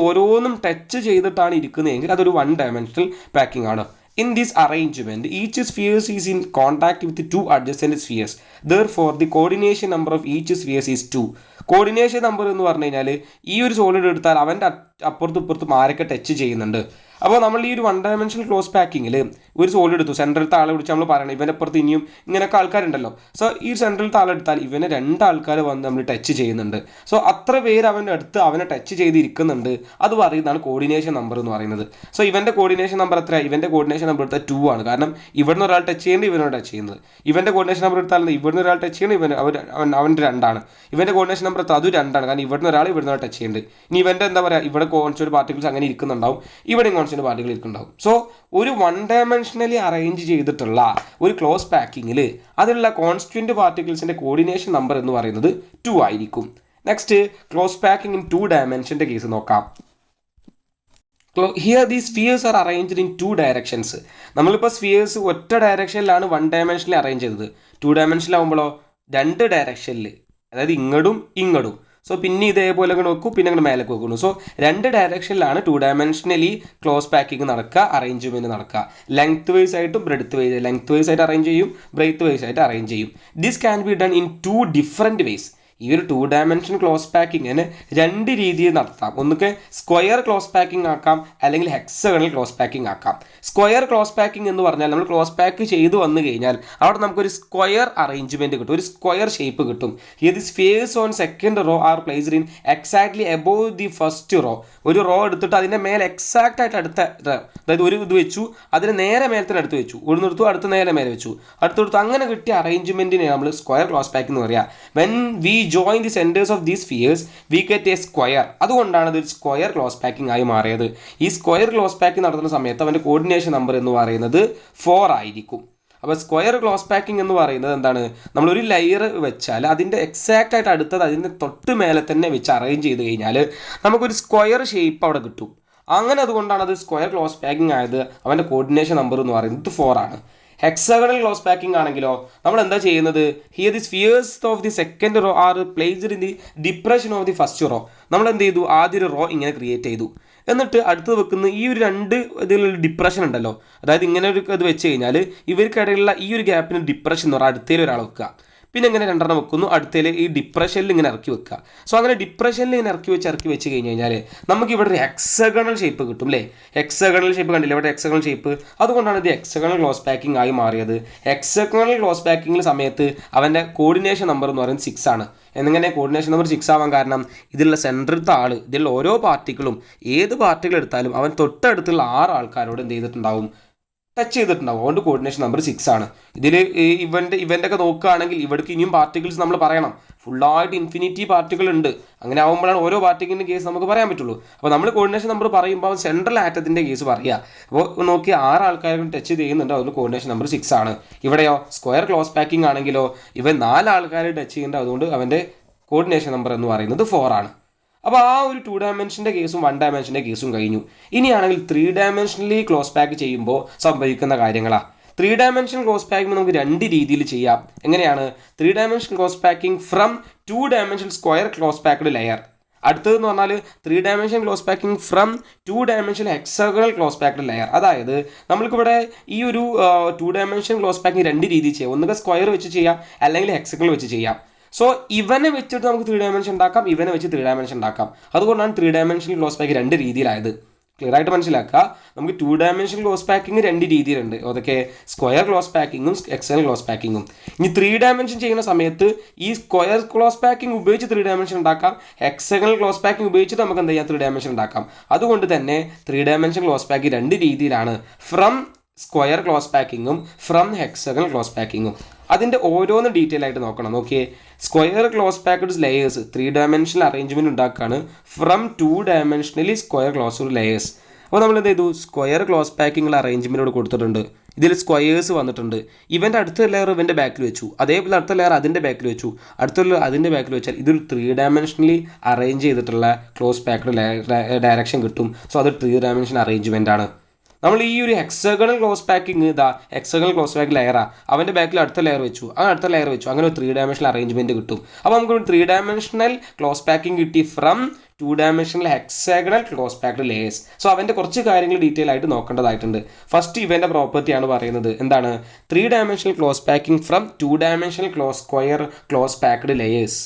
ഓരോന്നും ടച്ച് ചെയ്തിട്ടാണ് ഇരിക്കുന്നതെങ്കിൽ അതൊരു 1 ഡയമെൻഷണൽ പാക്കിംഗ് ആണ്. In this arrangement, each sphere is in contact with 2 adjacent spheres. Therefore, the coordination number of each sphere is 2. Coordination number എന്ന് പറഞ്ഞു കഴിഞ്ഞാൽ ഈ ഒരു solid എടുത്താൽ അവൻ്റെ അപ്പുറത്തും ഇപ്പുറത്തും ആരൊക്കെ ടച്ച് ചെയ്യുന്നുണ്ട്. അപ്പോൾ നമ്മൾ ഈ ഒരു 1 ഡയമെൻഷണൽ ക്ലോസ് പാക്കിങ്ങിൽ ഒരു സോളിഡ് എടുത്തു, സെൻട്രലത്തെ ആളെ വിളിച്ച് നമ്മൾ പറയണം ഇവൻ്റെ അപ്പുറത്ത് ഇനിയും ഇങ്ങനെയൊക്കെ ആൾക്കാരുണ്ടല്ലോ. സോ ഈ സെൻട്രലത്തെ ആളെടുത്താൽ ഇവനെ 2 ആൾക്കാർ വന്ന് നമ്മൾ ടച്ച് ചെയ്യുന്നുണ്ട്. സോ അത്ര പേര് അവൻ്റെ അടുത്ത് അവനെ ടച്ച് ചെയ്തിരിക്കുന്നുണ്ട്. അത് പറയുന്നതാണ് കോർഡിനേഷൻ നമ്പർ എന്ന് പറയുന്നത്. സോ ഇവൻ്റെ കോർഡിനേഷൻ നമ്പർ എത്ര? ഇവൻ്റെ കോർഡിനേഷൻ നമ്പർ എടുത്താൽ 2 ആണ്. കാരണം ഇവിടുന്ന് ഒരാൾ ടച്ച് ചെയ്യുന്നത്, ഇവനോട് ടച്ച് ചെയ്യുന്നത്. ഇവൻ്റെ കോർഡിനേഷൻ നമ്പർ എടുത്താൽ ഇവിടുന്ന് ഒരാൾ ടച്ച് ചെയ്യുന്നത്, അവൻ്റെ 2 ആണ്. ഇവൻ്റെ കോർഡിനേഷൻ നമ്പർ എടുത്താൽ അത് 2 ആണ്. കാരണം ഇവിടുന്ന് ഒരാൾ ഇവിടുന്ന് ടച്ച് ചെയ്യുന്നുണ്ട്. ഇനി ഇവൻ്റെ എന്താ പറയുക, ഇവിടെ കോൺസ്റ്റന്റ് പാർട്ടിക്കിൾസ് അങ്ങനെ ഇരിക്കുന്നുണ്ടാവും, ഇവിടെയും കോൺസ്റ്റന്റ് പാർട്ടിക്കിൾ ഇരിക്കുന്നുണ്ടാവും. സോ ഒരു 1 ഡയമെൻഷനലി അറേഞ്ച് ചെയ്തിട്ടുള്ള ഒരു ക്ലോസ് പാക്കിങ്ങിൽ അതിലുള്ള കോൺസ്റ്റന്റ് പാർട്ടിക്കിൾസിൻ്റെ കോർഡിനേഷൻ നമ്പർ എന്ന് പറയുന്നത് 2 ആയിരിക്കും. നെക്സ്റ്റ് ക്ലോസ് പാക്കിംഗ് ഇൻ 2 ഡയമെൻഷൻ്റെ കേസ് നോക്കാം. Here the spheres are arranged in 2 directions. നമ്മളിപ്പോൾ സ്ഫിയേഴ്സ് ഒറ്റ ഡയറക്ഷനിലാണ് 1 ഡയമെൻഷനിൽ അറേഞ്ച് ചെയ്തത്. 2 ഡയമെൻഷനിലാവുമ്പോഴോ 2 ഡയറക്ഷനിൽ, അതായത് ഇങ്ങടും. സോ പിന്നെ ഇതേപോലെ നോക്കൂ, പിന്നെ അങ്ങനെ മേലേക്ക് നോക്കുന്നു. സോ 2 ഡയറക്ഷനിലാണ് 2 ഡയമെൻഷനലി ക്ലോസ് പാക്കിംഗ് നടക്കുക, അറേഞ്ച്മെൻറ്റ് നടക്കുക. ലെങ്ത് വൈസ് ആയിട്ടും ബ്രെഡ്ത്ത് വൈസ്, ലെങ്ത് വൈസ് ആയിട്ട് അറേഞ്ച് ചെയ്യും, ബ്രെഡ്ത്ത് വൈസ് ആയിട്ട് അറേഞ്ച് ചെയ്യും. This can be done in 2 different ways. ഈ ഒരു 2 ഡയമെൻഷൻ ക്ലോസ് പാക്കിങ്ങിന് 2 രീതിയിൽ നടത്താം. ഒന്നുകിൽ സ്ക്വയർ ക്ലോസ് പാക്കിംഗ് ആക്കാം, അല്ലെങ്കിൽ ഹെക്സഗണൽ ക്ലോസ് പാക്കിംഗ് ആക്കാം. സ്ക്വയർ ക്ലോസ് പാക്കിംഗ് എന്ന് പറഞ്ഞാൽ നമ്മൾ ക്ലോസ് പാക്ക് ചെയ്തു വന്നു കഴിഞ്ഞാൽ അവിടെ നമുക്കൊരു സ്ക്വയർ അറേഞ്ച്മെൻറ്റ് കിട്ടും, ഒരു സ്ക്വയർ ഷേപ്പ് കിട്ടും. ഇത് spheres on second rho are placed in exactly above the first row. ഒരു റോ എടുത്തിട്ട് അതിൻ്റെ മേലെ എക്സാക്റ്റ് ആയിട്ട് അടുത്ത, അതായത് ഒരു ഇത് വെച്ചു, അതിന് നേരെ മേലത്തിന് അടുത്ത് വെച്ചു, ഒഴുന്നെടുത്തു, അടുത്ത് നേരെ മേലെ വെച്ചു, അടുത്തെടുത്തു, അങ്ങനെ കിട്ടിയ അറേഞ്ച്മെൻറ്റിനെ നമ്മൾ സ്ക്വയർ ക്ലോസ് പാക്ക് എന്ന് പറയുക. When we join the centers of these spheres we get a square. അതുകൊണ്ടാണ് ഇത് സ്ക്വയർ ക്ലോസ് പാക്കിംഗ് ആയി മാറിയത്. ഈ സ്ക്വയർ ക്ലോസ് പാക്കിംഗ് നടത്തുന്ന സമയത്ത് അവൻ്റെ കോർഡിനേഷൻ നമ്പർ എന്ന് പറയുന്നത് 4 ആയിരിക്കും. അപ്പോൾ സ്ക്വയർ ക്ലോസ് പാക്കിംഗ് എന്ന് പറയുന്നത് എന്താണ്? നമ്മളൊരു ലെയർ വെച്ചാൽ അതിൻ്റെ എക്സാക്റ്റ് ആയിട്ട് അടുത്തത് അതിൻ്റെ തൊട്ട് മേലെ തന്നെ വെച്ച് അറേഞ്ച് ചെയ്ത് കഴിഞ്ഞാൽ നമുക്കൊരു സ്ക്വയർ ഷേപ്പ് അവിടെ കിട്ടും. അങ്ങനെ അതുകൊണ്ടാണ് അത് സ്ക്വയർ ക്ലോസ് പാക്കിംഗ് ആയത്. അവൻ്റെ കോർഡിനേഷൻ നമ്പർ എന്ന് പറയുന്നത് 4 ആണ്. ഹെക്സഗണൽ ക്ലോസ് പാക്കിംഗ് ആണെങ്കിലോ നമ്മൾ എന്താ ചെയ്യുന്നത്? Here the spheres of the second rho are placed in the depression of the first row. നമ്മൾ എന്ത് ചെയ്തു? ആദ്യ ഒരു റോ ഇങ്ങനെ ക്രിയേറ്റ് ചെയ്തു, എന്നിട്ട് അടുത്ത് വെക്കുന്ന ഈ ഒരു 2 ഇതിലുള്ള ഡിപ്രഷൻ ഉണ്ടല്ലോ, അതായത് ഇങ്ങനെ ഒരു ഇത് വെച്ച് കഴിഞ്ഞാൽ ഇവർക്കിടയിലുള്ള ഈ ഒരു ഗ്യാപ്പിന് ഡിപ്രഷൻ എന്ന് പറഞ്ഞാൽ അടുത്തേൽ ഒരാൾ വെക്കുക, പിന്നെ ഇങ്ങനെ 2 വെക്കുന്നു, അടുത്തേൽ ഈ ഡിപ്രഷനിൽ ഇങ്ങനെ ഇറക്കി വെക്കുക. സോ അങ്ങനെ ഡിപ്രഷനിൽ ഇങ്ങനെ ഇറക്കി വെച്ച് കഴിഞ്ഞ് കഴിഞ്ഞാൽ നമുക്ക് ഇവിടെ ഒരു ഹെക്സഗണൽ ഷേപ്പ് കിട്ടും അല്ലേ? ഹെക്സഗണൽ ഷേപ്പ് കണ്ടില്ല ഇവിടെ, ഹെക്സഗണൽ ഷേപ്പ്. അതുകൊണ്ടാണ് ഇത് ഹെക്സഗണൽ ക്ലോസ് പാക്കിംഗ് ആയി മാറിയത്. ഹെക്സഗണൽ ക്ലോസ് പാക്കിംഗ് സമയത്ത് അവൻ്റെ കോർഡിനേഷൻ നമ്പർ എന്ന് പറയുന്നത് 6 ആണ്. എന്നിങ്ങനെ കോർഡിനേഷൻ നമ്പർ 6 ആവാൻ കാരണം ഇതിലുള്ള സെൻട്രലത്തെ ആൾ, ഇതിലുള്ള ഓരോ പാർട്ടിക്കിളും ഏത് പാർട്ടികൾ എടുത്താലും അവൻ തൊട്ടടുത്തുള്ള 6 ആൾക്കാരോട് എന്ത് ചെയ്തിട്ടുണ്ടാവും? ടച്ച് ചെയ്തിട്ടുണ്ടാവും. അതുകൊണ്ട് കോർഡിനേഷൻ നമ്പർ 6 ആണ്. ഇതിൽ ഇവൻ്റെ ഒക്കെ നോക്കുകയാണെങ്കിൽ ഇവിടേക്ക് ഇനിയും പാർട്ടിക്കിൾസ് നമ്മൾ പറയണം. ഫുള്ളായിട്ട് ഇൻഫിനിറ്റി പാർട്ടിക്കിൾ ഉണ്ട്. അങ്ങനെ ആകുമ്പോഴാണ് ഓരോ പാർട്ടിക്കിളിൻ്റെ കേസ് നമുക്ക് പറയാൻ പറ്റുള്ളൂ. അപ്പോൾ നമ്മൾ കോർഡിനേഷൻ നമ്പർ പറയുമ്പോൾ സെൻട്രൽ ആറ്റത്തിൻ്റെ കേസ് പറയുക. അപ്പോൾ നോക്കി 6 ആൾക്കാരും ടച്ച് ചെയ്യുന്നുണ്ട്, അതുകൊണ്ട് കോർഡിനേഷൻ നമ്പർ 6 ആണ്. ഇവിടെയോ സ്ക്വയർ ക്ലോസ് പാക്കിംഗ് ആണെങ്കിലോ ഇവൻ 4 ആൾക്കാർ ടച്ച് ചെയ്യുന്നുണ്ട്, അതുകൊണ്ട് അവൻ്റെ കോർഡിനേഷൻ നമ്പർ എന്ന് പറയുന്നത് 4 ആണ്. അപ്പോൾ ആ ഒരു 2 ഡയമെൻഷൻ്റെ കേസും 1 ഡയമെൻഷൻ്റെ കേസും കഴിഞ്ഞു. ഇനിയാണെങ്കിൽ 3 ഡയമെൻഷനലി ക്ലോസ് പാക്ക് ചെയ്യുമ്പോൾ സംഭവിക്കുന്ന കാര്യങ്ങളാണ്. 3 ഡയമെൻഷൻ ക്ലോസ് പാക്കിംഗ് നമുക്ക് 2 രീതിയിൽ ചെയ്യാം. എങ്ങനെയാണ്? 3 dimension close packing from 2 dimension square close packed layer. അടുത്തതെന്ന് പറഞ്ഞാൽ 3 dimension close packing from 2 dimension hexagonal close packed layer. അതായത് നമ്മൾക്കിവിടെ ഈ ഒരു 2 ഡയമെൻഷൻ ക്ലോസ് പാക്കിംഗ് 2 രീതിയിൽ ചെയ്യാം. ഒന്നുകിൽ സ്ക്വയർ വെച്ച് ചെയ്യാം, അല്ലെങ്കിൽ ഹെക്സഗണൽ വെച്ച് ചെയ്യാം. സോ ഇവനെ വെച്ചിട്ട് നമുക്ക് 3 ഡയമെൻഷൻ ഉണ്ടാക്കാം, ഇവനെ വെച്ച് 3 ഡയമെൻഷൻ ഉണ്ടാക്കാം. അതുകൊണ്ടാണ് 3 ഡയമെൻഷൻ ക്ലോസ് പാക്ക് 2 രീതിയിലായത്. ക്ലിയർ ആയിട്ട് മനസ്സിലാക്കുക. നമുക്ക് 2 ഡയമെൻഷൻ ക്ലോസ് പാക്കിംഗ് 2 രീതിയിലുണ്ട്. അതൊക്കെ സ്ക്വയർ ക്ലോസ് പാക്കിങ്ങും ഹെക്സഗണൽ ക്ലോസ് പാക്കിങ്ങും. ഇനി 3 ഡയമെൻഷൻ ചെയ്യുന്ന സമയത്ത് ഈ സ്ക്വയർ ക്ലോസ് പാക്കിംഗ് ഉപയോഗിച്ച് 3 ഡയമെൻഷൻ ഉണ്ടാക്കാം, ഹെക്സഗണൽ ക്ലോസ് പാക്കിംഗ് ഉപയോഗിച്ചിട്ട് നമുക്ക് എന്ത് ചെയ്യാം 3 ഡയമെൻഷൻ ഉണ്ടാക്കാം. അതുകൊണ്ട് തന്നെ 3 ഡയമെൻഷൻ ക്ലോസ് പാക്ക് 2 രീതിയിലാണ്, ഫ്രം സ്ക്വയർ ക്ലോസ് പാക്കിങ്ങും ഫ്രം ഹെക്സഗണൽ ക്ലോസ് പാക്കിങ്ങും. അതിൻ്റെ ഓരോന്ന് ഡീറ്റെയിൽ ആയിട്ട് നോക്കണം. നോക്കിയേ, square close packed layers 3 dimensional arrangement ഉണ്ടാക്കുകയാണ് from 2 dimensionally square close layers. അപ്പോൾ നമ്മൾ എന്ത് ചെയ്തു, സ്ക്വയർ ക്ലോസ് പാക്കിങ്ങുള്ള അറേഞ്ച്മെൻറ്റോട് കൊടുത്തിട്ടുണ്ട്. ഇതിൽ സ്ക്വയേഴ്സ് വന്നിട്ടുണ്ട്. ഇവൻ്റെ അടുത്ത ലെയർ ഇവൻ്റെ ബാക്കിൽ വെച്ചു, അതേപോലെ അടുത്ത ലെയർ അതിൻ്റെ ബാക്കിൽ വെച്ചു, അടുത്ത ലെയർ അതിൻ്റെ ബാക്കിൽ വെച്ചാൽ ഇതൊരു 3 ഡയമെൻഷനലി അറേഞ്ച് ചെയ്തിട്ടുള്ള ക്ലോസ് പാക്ക്ഡ് ഡയറക്ഷൻ കിട്ടും. സോ അത് 3 ഡയമെൻഷൻ അറേഞ്ച്മെൻ്റ് ആണ്. നമ്മൾ ഈ ഒരു hexagonal close packing hexagonal close pack ലെയറാണ്, അവൻ്റെ ബാക്കിൽ അടുത്ത ലെയർ വെച്ചു, അടുത്ത ലെയർ വെച്ചു, അങ്ങനെ ഒരു 3 ഡയമെൻഷണൽ അറേഞ്ച്മെൻറ്റ് കിട്ടും. അപ്പോൾ നമുക്ക് 3 ഡയമെൻഷണൽ ക്ലോസ് പാക്കിംഗ് കിട്ടി from 2 dimensional hexagonal close packed layers. So അവൻ്റെ കുറച്ച് കാര്യങ്ങൾ ഡീറ്റെയിൽ ആയിട്ട് നോക്കേണ്ടതായിട്ടുണ്ട്. ഫസ്റ്റ് ഇവൻ്റെ പ്രോപ്പർട്ടിയാണ് പറയുന്നത്. എന്താണ്? 3 dimensional close packing from 2 dimensional square close packed layers.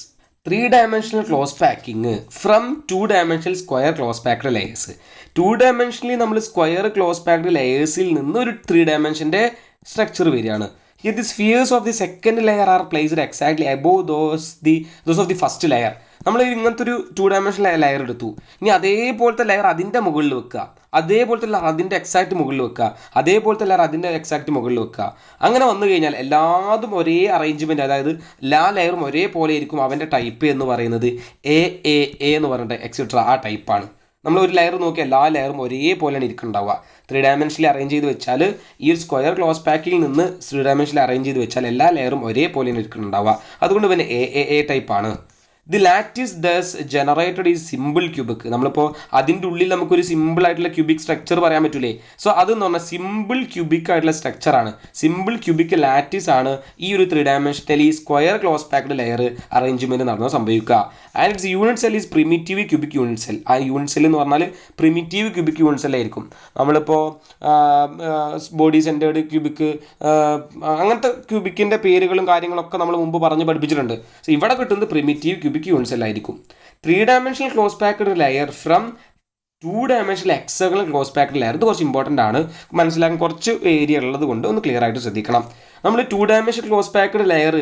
3 dimensional close packing from 2 dimensional square close packed layers. 2 dimensionally നമ്മൾ സ്ക്വയർ ക്ലോസ് പാക്ക്ഡ് ലെയേഴ്സിൽ നിന്ന് ഒരു 3 ഡയമെൻഷൻ്റെ സ്ട്രക്ചർ വരികയാണ്. Here the spheres of the second layer are placed exactly above those of the first layer. നമ്മൾ ഇങ്ങനത്തെ ഒരു 2 dimension layer എടുത്തു. ഇനി അതേപോലത്തെ ലെയർ അതിൻ്റെ മുകളിൽ വെക്കുക, അതേപോലത്തെ ലെയർ അതിൻ്റെ എക്സാക്റ്റ് മുകളിൽ വെക്കുക, അതേപോലത്തെ ലെയർ അതിൻ്റെ എക്സാക്റ്റ് മുകളിൽ വെക്കുക. അങ്ങനെ വന്നു കഴിഞ്ഞാൽ എല്ലാതും ഒരേ അറേഞ്ച്മെൻറ്റ്, അതായത് എല്ലാ ലെയറും ഒരേപോലെ ആയിരിക്കും. അവൻ്റെ ടൈപ്പ് എന്ന് പറയുന്നത് എ എന്ന് പറഞ്ഞിട്ട് എക്സെട്ര ആ ടൈപ്പാണ്. നമ്മൾ ഒരു ലെയർ നോക്കി എല്ലാ ലെയറും ഒരേപോലെയാണ് ഇരിക്കുന്നുണ്ടാവുക. 3 ഡയമെൻഷനിൽ അറേഞ്ച് ചെയ്ത് വെച്ചാൽ ഈ ഒരു സ്ക്വയർ ക്ലോസ് പാക്കിൽ നിന്ന് 3 ഡയമെൻഷനിൽ അറേഞ്ച് ചെയ്ത് വെച്ചാൽ എല്ലാ ലെയറും ഒരേപോലെയാണ് ഇരിക്കുന്നുണ്ടാവുക. അതുകൊണ്ട് പിന്നെ എ ടൈപ്പാണ്. ദി ലാറ്റിസ് ദസ് ജനറേറ്റഡ് ഈ സിമ്പിൾ ക്യൂബിക്. നമ്മളിപ്പോൾ അതിൻ്റെ ഉള്ളിൽ നമുക്കൊരു സിമ്പിൾ ആയിട്ടുള്ള ക്യൂബിക് സ്ട്രക്ചർ പറയാൻ പറ്റൂലേ. സോ അതെന്ന് പറഞ്ഞാൽ സിമ്പിൾ ക്യൂബിക് ആയിട്ടുള്ള സ്ട്രക്ചറാണ്. സിമ്പിൾ ക്യൂബിക് ലാറ്റിസ് ആണ് ഈ ഒരു 3 dimensionally square close packed layer arrangement നടന്നാൽ സംഭവിക്കുക. And it's unit cell is primitive cubic unit cell. ആ യൂണിറ്റ് സെൽ എന്ന് പറഞ്ഞാൽ പ്രിമിറ്റീവ് ക്യൂബിക് യൂണിറ്റ് സെല്ലായിരിക്കും. നമ്മളിപ്പോൾ ബോഡി സെൻറ്റേർഡ് ക്യൂബിക് അങ്ങനത്തെ ക്യൂബിക്കിൻ്റെ പേരുകളും കാര്യങ്ങളൊക്കെ നമ്മൾ മുമ്പ് പറഞ്ഞ് പഠിപ്പിച്ചിട്ടുണ്ട്. സോ ഇവിടെ കിട്ടുന്നത് പ്രിമിറ്റീവ് ക്യൂബിക് യൂണിറ്റ് സെൽ ആയിരിക്കും. 3 dimensional close packed layer from 2 dimensional hexagonal close packed layer. ഇത് കുറച്ച് ഇമ്പോർട്ടൻ്റ് ആണ്, മനസ്സിലാക്കാൻ കുറച്ച് ഏരിയ ഉള്ളത് കൊണ്ട് ഒന്ന് ക്ലിയർ ആയിട്ട് ശ്രദ്ധിക്കണം. നമ്മൾ 2 ഡയമെൻഷണൽ ക്ലോസ് പാക്ക്ഡ് ലെയർ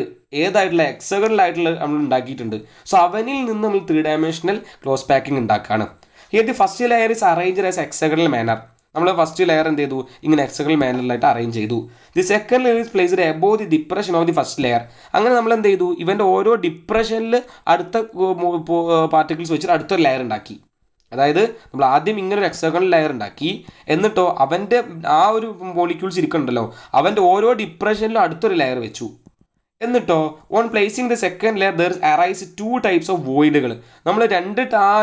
ഏതായിട്ടുള്ള ഹെക്സഗണലായിട്ടുള്ള നമ്മൾ ഉണ്ടാക്കിയിട്ടുണ്ട്. സോ അവനിൽ നിന്ന് നമ്മൾ 3 ഡയമെൻഷണൽ ക്ലോസ് പാക്കിംഗ് ഉണ്ടാക്കുകയാണ്. Here the first layer is arranged as hexagonal manner. നമ്മൾ ഫസ്റ്റ് ലെയർ എന്ത് ചെയ്തു, ഇങ്ങനെ ഹെക്സഗണൽ മാനറിലായിട്ട് അറേഞ്ച് ചെയ്തു. The second layer is placed above the depression of the first layer. അങ്ങനെ നമ്മൾ എന്ത് ചെയ്തു, ഇവൻ്റെ ഓരോ ഡിപ്രഷനിൽ അടുത്ത പാർട്ടിക്കിൾസ് വെച്ചിട്ട് അടുത്തൊരു ലെയർ ഉണ്ടാക്കി. അതായത് നമ്മൾ ആദ്യം ഇങ്ങനെ ഒരു ഹെക്സഗണൽ ലെയർ ഉണ്ടാക്കി, എന്നിട്ടോ അവൻ്റെ ആ ഒരു മോളിക്യൂൾസ് ഇരിക്കുന്നുണ്ടല്ലോ, അവൻ്റെ ഓരോ ഡിപ്രഷനിലും അടുത്തൊരു ലെയർ വെച്ചു. എന്നിട്ടോ on placing the second layer there arise 2 types of വോയിഡുകൾ. നമ്മൾ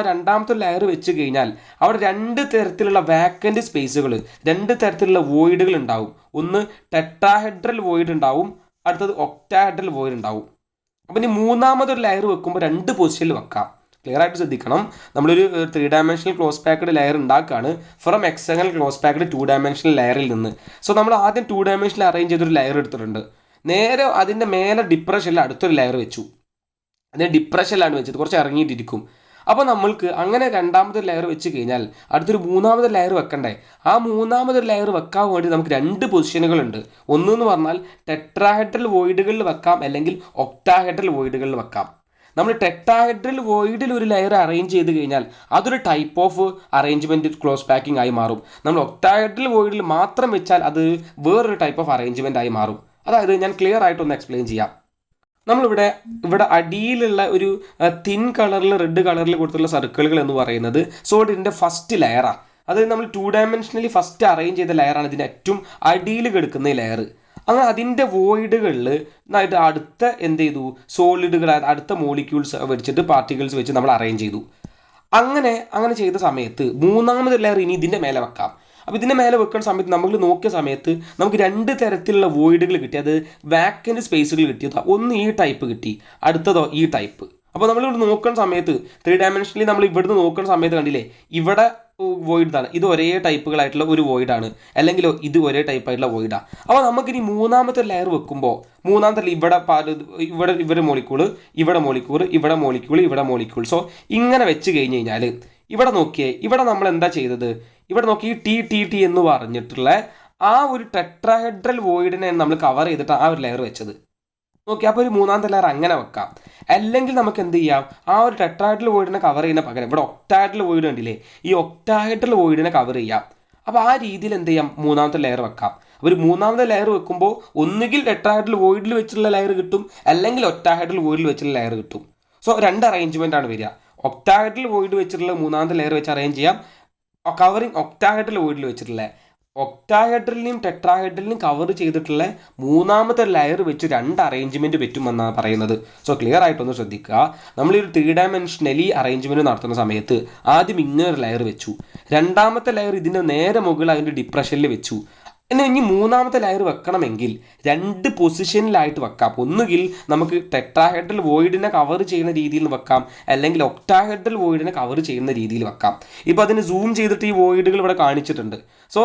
രണ്ടാമത്തെ ലെയർ വെച്ച് കഴിഞ്ഞാൽ അവിടെ 2 തരത്തിലുള്ള വാക്കൻ്റ് സ്പേസുകൾ, 2 തരത്തിലുള്ള വോയിഡുകൾ ഉണ്ടാവും. ഒന്ന് ടെട്രാഹെഡ്രൽ വോയിഡ് ഉണ്ടാവും, അടുത്തത് ഒക്ടാഹെഡ്രൽ വോയിഡ് ഉണ്ടാവും. അപ്പം ഇനി മൂന്നാമതൊരു ലെയർ വെക്കുമ്പോൾ 2 പൊസിഷനിൽ വെക്കാം. ക്ലിയർ ആയിട്ട് ശ്രദ്ധിക്കണം. നമ്മളൊരു 3 ഡയമെൻഷണൽ ക്ലോസ് പാക്ക്ഡ് ലെയർ ഉണ്ടാക്കുകയാണ് from hexagonal close packed 2 dimensional ലെയറിൽ നിന്ന്. സോ നമ്മൾ ആദ്യം 2 ഡയമെൻഷനിൽ അറേഞ്ച് ചെയ്തൊരു ലെയർ എടുത്തിട്ടുണ്ട്. നേരെ അതിൻ്റെ മേലെ ഡിപ്രഷനിൽ അടുത്തൊരു ലെയർ വെച്ചു. അതിന് ഡിപ്രഷനിലാണ് വെച്ചത്, കുറച്ച് ഇറങ്ങിയിട്ടിരിക്കും. അപ്പോൾ നമ്മൾക്ക് അങ്ങനെ രണ്ടാമതൊരു ലെയർ വെച്ച് കഴിഞ്ഞാൽ അടുത്തൊരു മൂന്നാമതൊരു ലെയർ വെക്കണ്ടേ. ആ മൂന്നാമതൊരു ലെയർ വെക്കാൻ വേണ്ടി നമുക്ക് 2 പൊസിഷനുകളുണ്ട്. ഒന്നെന്ന് പറഞ്ഞാൽ ടെട്രാഹെഡ്രൽ വോയിഡുകളിൽ വെക്കാം, അല്ലെങ്കിൽ ഒക്ടാഹെഡ്രൽ വോയിഡുകളിൽ വെക്കാം. നമ്മൾ ടെട്രാഹെഡ്രൽ വോയിഡിൽ ഒരു ലെയർ അറേഞ്ച് ചെയ്ത് കഴിഞ്ഞാൽ അതൊരു type of arrangement close packing ആയി മാറും. നമ്മൾ ഒക്ടാഹെഡ്രൽ വോയിഡിൽ മാത്രം വെച്ചാൽ അത് വേറൊരു ടൈപ്പ് ഓഫ് അറേഞ്ച്മെൻ്റ് ആയി മാറും. അതായത് ഞാൻ ക്ലിയർ ആയിട്ടൊന്ന് എക്സ്പ്ലെയിൻ ചെയ്യാം. ഇവിടെ അടിയിലുള്ള ഒരു തിൻ കളറിൽ റെഡ് കളറിൽ കൊടുത്തുള്ള സർക്കിളുകൾ എന്ന് പറയുന്നത് സോളിഡിൻ്റെ ഫസ്റ്റ് ലെയറാണ്. അത് നമ്മൾ 2 ഡയമെൻഷനലി ഫസ്റ്റ് അറേഞ്ച് ചെയ്ത ലെയറാണ് ഇതിൻ്റെ ഏറ്റവും അടിയിൽ കിടക്കുന്ന ലെയർ. അങ്ങനെ അതിൻ്റെ വോയിഡുകളിൽ ആയിട്ട് അടുത്ത എന്ത് ചെയ്തു സോളിഡുകൾ അടുത്ത മോളിക്യൂൾസ് വെച്ചിട്ട് പാർട്ടിക്കിൾസ് വെച്ച് നമ്മൾ അറേഞ്ച് ചെയ്തു. അങ്ങനെ ചെയ്ത സമയത്ത് മൂന്നാമത് ലെയർ ഇനി ഇതിൻ്റെ മേലെ വെക്കാം. അപ്പോൾ ഇതിൻ്റെ മേലെ വെക്കുന്ന സമയത്ത് നമ്മൾ നോക്കിയ സമയത്ത് നമുക്ക് 2 തരത്തിലുള്ള വോയിഡുകൾ കിട്ടി. അത് വാക്കൻ്റ് സ്പേസുകൾ കിട്ടിയത് ഒന്ന് ഈ ടൈപ്പ് കിട്ടി, അടുത്തതോ ഈ ടൈപ്പ്. അപ്പോൾ നമ്മളിവിടെ നോക്കുന്ന സമയത്ത് 3 ഡയമെൻഷനിൽ നമ്മൾ ഇവിടുന്ന് നോക്കുന്ന സമയത്ത് കണ്ടില്ലേ, ഇവിടെ വോയിഡാണ്, ഇത് ഒരേ ടൈപ്പുകളായിട്ടുള്ള ഒരു വോയിഡാണ്, അല്ലെങ്കിലോ ഇത് ഒരേ ടൈപ്പായിട്ടുള്ള വോയിഡാണ്. അപ്പോൾ നമുക്കിനി മൂന്നാമത്തെ ലെയർ വെക്കുമ്പോൾ മൂന്നാമത്തെ ഇവിടെ ഇവരെ മോളിക്യൂള്, ഇവിടെ മോളിക്യൂൾ, ഇവിടെ മോളിക്യൂൾ, ഇവിടെ മോളിക്യൂൾ. സോ ഇങ്ങനെ വെച്ച് കഴിഞ്ഞ് കഴിഞ്ഞാൽ ഇവിടെ നോക്കിയേ, ഇവിടെ നമ്മൾ എന്താ ചെയ്തത്, ഇവിടെ നോക്കി ടി എന്ന് പറഞ്ഞിട്ടുള്ള ആ ഒരു ടെട്രാഹെഡ്രൽ വോയിഡിനെ നമ്മൾ കവർ ചെയ്തിട്ട് ആ ഒരു ലെയർ വെച്ചത്. ഓക്കെ, അപ്പോൾ ഒരു മൂന്നാമത്തെ ലെയർ അങ്ങനെ വെക്കാം. അല്ലെങ്കിൽ നമുക്ക് എന്ത് ചെയ്യാം, ആ ഒരു ടെട്രാഹെഡ്രൽ വോയിഡിനെ കവർ ചെയ്യുന്ന പകരം ഇവിടെ ഒക്ടാഹെഡ്രൽ വോയിഡ് കണ്ടില്ലേ, ഈ ഒക്ടാഹെഡ്രൽ വോയിഡിനെ കവർ ചെയ്യാം. അപ്പോൾ ആ രീതിയിൽ എന്ത് ചെയ്യാം, മൂന്നാമത്തെ ലെയർ വെക്കാം. ഒരു മൂന്നാമത്തെ ലെയർ വെക്കുമ്പോൾ ഒന്നുകിൽ ടെട്രാഹെഡ്രൽ വോയിഡിൽ വെച്ചുള്ള ലെയർ കിട്ടും, അല്ലെങ്കിൽ ഒക്ടാഹെഡ്രൽ വോയിഡിൽ വെച്ചുള്ള ലെയർ കിട്ടും. സോ 2 അറേഞ്ച്മെൻ്റ് ആണ് വരിക. ഒക്ടാഹെഡ്രൽ വോയിഡ് വെച്ചിട്ടുള്ള മൂന്നാമത്തെ ലെയർ വെച്ച് അറേഞ്ച് ചെയ്യാം. കവറിങ് ഒക്ടാഹെഡ്രൽ വോയിഡിൽ വെച്ചിട്ടുള്ള ഒക്ടാഹെഡ്രലിനെയും ടെട്രാഹെഡ്രലിനെയും കവർ ചെയ്തിട്ടുള്ള മൂന്നാമത്തെ ലെയർ വെച്ച് 2 അറേഞ്ച്മെൻറ്റ് പറ്റുമെന്നാണ് പറയുന്നത്. സോ ക്ലിയർ ആയിട്ടൊന്ന് ശ്രദ്ധിക്കുക. നമ്മളൊരു 3 ഡയമെൻഷനലി അറേഞ്ച്മെൻറ്റ് നടത്തുന്ന സമയത്ത് ആദ്യം ഇങ്ങനൊരു ലെയർ വെച്ചു, രണ്ടാമത്തെ ലെയർ ഇതിൻ്റെ നേരെ മുകളിൽ അതിൻ്റെ ഡിപ്രഷനിൽ വെച്ചു. എന്നാൽ ഇനി മൂന്നാമത്തെ ലെയർ വെക്കണമെങ്കിൽ 2 പൊസിഷനിലായിട്ട് വെക്കാം. ഒന്നുകിൽ നമുക്ക് ടെട്രാഹെഡ്രൽ വോയിഡിനെ കവർ ചെയ്യുന്ന രീതിയിൽ വെക്കാം, അല്ലെങ്കിൽ ഒക്ടാഹെഡ്രൽ വോയിഡിനെ കവർ ചെയ്യുന്ന രീതിയിൽ വെക്കാം. ഇപ്പോൾ അതിന് സൂം ചെയ്തിട്ട് ഈ വോയിഡുകൾ ഇവിടെ കാണിച്ചിട്ടുണ്ട്. സോ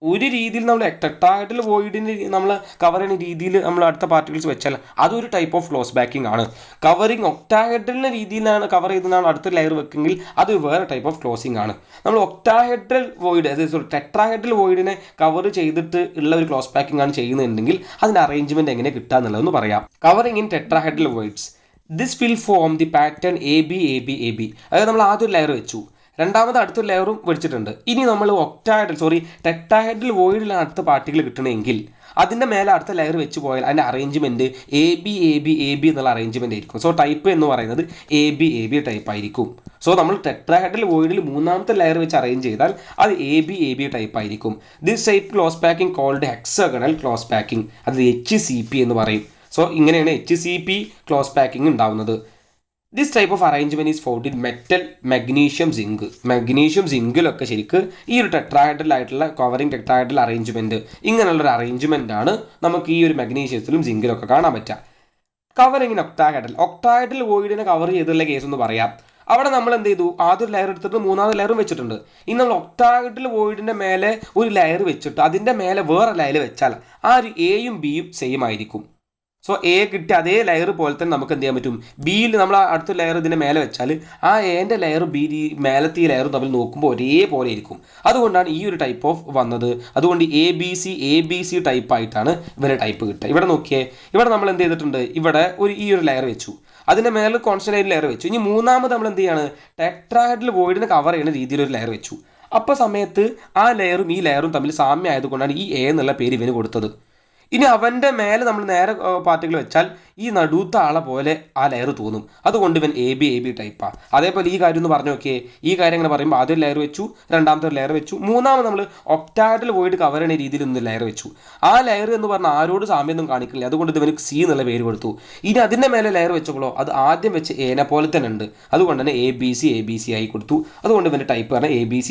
ഒരു രീതിയിൽ നമ്മൾ ടെട്രാഹെഡ്രൽ വോയിഡിന് നമ്മൾ കവർ ചെയ്യുന്ന രീതിയിൽ നമ്മൾ അടുത്ത പാർട്ടിക്കിൾസ് വെച്ചാൽ അതൊരു ടൈപ്പ് ഓഫ് ക്ലോസ് ബാക്കിംഗ് ആണ്. കവറിങ് ഒക്ടാഹെഡ്രലിൻ്റെ രീതിയിലാണ് കവർ ചെയ്തെന്നാണ് അടുത്ത ലെയർ വെക്കെങ്കിൽ അത് വേറെ ടൈപ്പ് ഓഫ് ക്ലോസിംഗ് ആണ്. നമ്മൾ ഒക്ടാഹെഡ്രൽ വോയിഡ് അതായത് ടെട്രാഹെഡ്രൽ വോയിഡിനെ കവർ ചെയ്തിട്ട് ഉള്ള ഒരു ക്ലോസ് ബാക്കിംഗ് ആണ് ചെയ്യുന്നുണ്ടെങ്കിൽ അതിൻ്റെ അറേഞ്ച്മെൻറ്റ് എങ്ങനെ കിട്ടുക എന്നുള്ളതെന്ന് പറയാം. Covering in tetrahedral voids, this will form the pattern AB. അതായത് നമ്മൾ ആദ്യം ലെയർ വെച്ചു, രണ്ടാമത് അടുത്തൊരു ലെയറും വെച്ചിട്ടുണ്ട്. ഇനി നമ്മൾ ടെട്രാഹെഡ്രൽ വോയിഡിലാണ് അടുത്ത പാർട്ടികൾ കിട്ടണമെങ്കിൽ അതിൻ്റെ മേലെ അടുത്ത ലെയർ വെച്ച് പോയാൽ അതിൻ്റെ അറേഞ്ച്മെൻറ്റ് AB എന്നുള്ള അറേഞ്ച്മെൻ്റ് ആയിരിക്കും. സോ ടൈപ്പ് എന്ന് പറയുന്നത് AB ടൈപ്പ് ആയിരിക്കും. സോ നമ്മൾ ടെട്രാഹെഡ്രൽ വോയിഡിൽ മൂന്നാമത്തെ ലെയർ വെച്ച് അറേഞ്ച് ചെയ്താൽ അത് AB ടൈപ്പ് ആയിരിക്കും. This type close packing called hexagonal close packing, അത് HCP എന്ന് പറയും. സോ ഇങ്ങനെയാണ് HCP ക്ലോസ് പാക്കിംഗ് ഉണ്ടാവുന്നത്. This type of arrangement is found in metal, magnesium, zinc. Magnesium, സിങ്കിലൊക്കെ ശരിക്ക് ഈ ഒരു ടെട്രാഹെഡ്രൽ ആയിട്ടുള്ള കവറിങ് ടെട്രാഹെഡ്രൽ അറേഞ്ച്മെൻറ്റ്, ഇങ്ങനെയുള്ളൊരു അറേഞ്ച്മെൻ്റ് ആണ് നമുക്ക് ഈ ഒരു മഗ്നീഷ്യത്തിലും സിങ്കിലൊക്കെ കാണാൻ പറ്റുക. കവറിങ്ങിന് ഒക്ടാഹെഡ്രൽ വോയിഡിനെ കവർ ചെയ്തുള്ള കേസ് എന്ന് പറയാം. അവിടെ നമ്മൾ എന്ത് ചെയ്തു, ആദ്യം ലെയർ എടുത്തിട്ട് മൂന്നാമത് ലെയറും വെച്ചിട്ടുണ്ട്. ഇനി നമ്മൾ ഒക്ടാഹെഡ്രൽ വോയിഡിൻ്റെ മേലെ ഒരു ലെയർ വെച്ചിട്ട് അതിൻ്റെ മേലെ വേറെ ലെയർ വെച്ചാൽ ആ ഒരു Aയും Bയും സെയിം ആയിരിക്കും. സോ A കിട്ടിയ അതേ ലെയർ പോലെ തന്നെ നമുക്ക് എന്ത് ചെയ്യാൻ പറ്റും, Bയിൽ നമ്മൾ അടുത്ത ലെയർ ഇതിൻ്റെ മേലെ വെച്ചാൽ ആ Aൻ്റെ ലെയർ B മേലത്തെ ഈ ലെയറും തമ്മിൽ നോക്കുമ്പോൾ ഒരേപോലെ ഇരിക്കും. അതുകൊണ്ടാണ് ഈ ഒരു ടൈപ്പ് ഓഫ് വന്നത്. അതുകൊണ്ട് ABC ടൈപ്പ് ആയിട്ടാണ് ഇവരെ ടൈപ്പ് കിട്ടുക. ഇവിടെ നോക്കിയേ, ഇവിടെ നമ്മൾ എന്ത് ചെയ്തിട്ടുണ്ട്, ഇവിടെ ഈ ഒരു ലെയർ വെച്ചു, അതിൻ്റെ മേലെ കോൺസ്റ്റൻ്റ് ആയിട്ട് ലെയർ വെച്ചു. ഇനി മൂന്നാമത് നമ്മൾ എന്ത് ചെയ്യാണ്, ടെട്രാഹെഡ്രൽ വോയിഡിനെ കവർ ചെയ്യുന്ന രീതിയിലൊരു ലെയർ വെച്ചു. അപ്പോൾ സമയത്ത് ആ ലെയറും ഈ ലെയറും തമ്മിൽ സാമ്യം ആയതുകൊണ്ടാണ് ഈ A എന്നുള്ള പേര് ഇവന് കൊടുത്തത്. ഇനി അവൻ്റെ മേലെ നമ്മൾ നേരെ പാർട്ടികൾ വെച്ചാൽ ഈ നടുത്ത ആളെ പോലെ ആ ലെയർ തോന്നും. അതുകൊണ്ട് ഇവൻ AB ടൈപ്പാണ്. അതേപോലെ ഈ കാര്യം ഒന്ന് പറഞ്ഞു നോക്കിയേ. ഈ കാര്യം ഇങ്ങനെ പറയുമ്പോൾ ആദ്യം ലെയർ വെച്ചു, രണ്ടാമത്തെ ലെയർ വെച്ചു, മൂന്നാമത് നമ്മൾ ഒക്ടാഹെഡ്രൽ വോയിഡ് കവർ ചെയ്യുന്ന രീതിയിൽ ഒന്ന് ലെയർ വെച്ചു. ആ ലെയർ എന്ന് പറഞ്ഞാൽ ആരോട് സാമ്യമൊന്നും കാണിക്കില്ല. അതുകൊണ്ട് ഇത് ഇവന് C എന്നുള്ള പേര് കൊടുത്തു. ഇനി അതിൻ്റെ മേലെ ലെയർ വെച്ചപ്പോഴോ അത് ആദ്യം വെച്ച് Aനെ പോലെ തന്നെ ഉണ്ട്. അതുകൊണ്ട് തന്നെ ABC ആയി കൊടുത്തു. അതുകൊണ്ട് ഇവൻ്റെ ടൈപ്പ് പറഞ്ഞാൽ ABC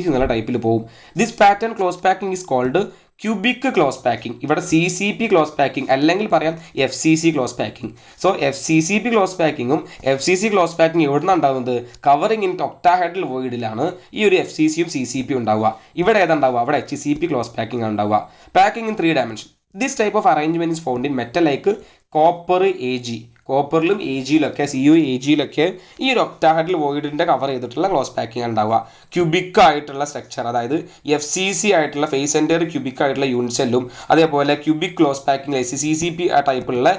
എന്നുള്ള ടൈപ്പിൽ പോകും. This pattern close packing is called cubic close packing. ഇവിടെ CCP ക്ലോസ് പാക്കിംഗ് അല്ലെങ്കിൽ പറയാം FCC close packing. So FCCP close പാക്കിങ്ങും FCC ക്ലോസ് പാക്കിംഗ് എവിടെ നിന്നാണ് ഉണ്ടാകുന്നത്, കവറിങ് ഇൻ ഒക്ടാഹെഡ്രൽ വോയിഡിലാണ് ഈ ഒരു FCCയും CCPയും ഉണ്ടാവുക. ഇവിടെ ഏതാണ്ടാവുക, അവിടെ HCP ക്ലോസ് പാക്കിംഗ് ആണ് ഉണ്ടാവുക. Packing in 3 dimension. This type of arrangement is found in metal like copper, AG. കോപ്പറിലും എ ജിയിലൊക്കെ CU AG ഈ ഒരു ഒക്ടാഹെഡ്രൽ വോയിഡിൻ്റെ കവർ ചെയ്തിട്ടുള്ള ക്ലോസ് പാക്കിംഗ് ഉണ്ടാവുക. ക്യൂബിക് ആയിട്ടുള്ള സ്ട്രക്ചർ, അതായത് FCC ആയിട്ടുള്ള ഫേസ് സെൻറ്റർ ക്യൂബിക് ആയിട്ടുള്ള യൂണിറ്റ് സെല്ലും അതേപോലെ ക്യൂബിക് ക്ലോസ് പാക്കിംഗ് CCP ടൈപ്പുള്ള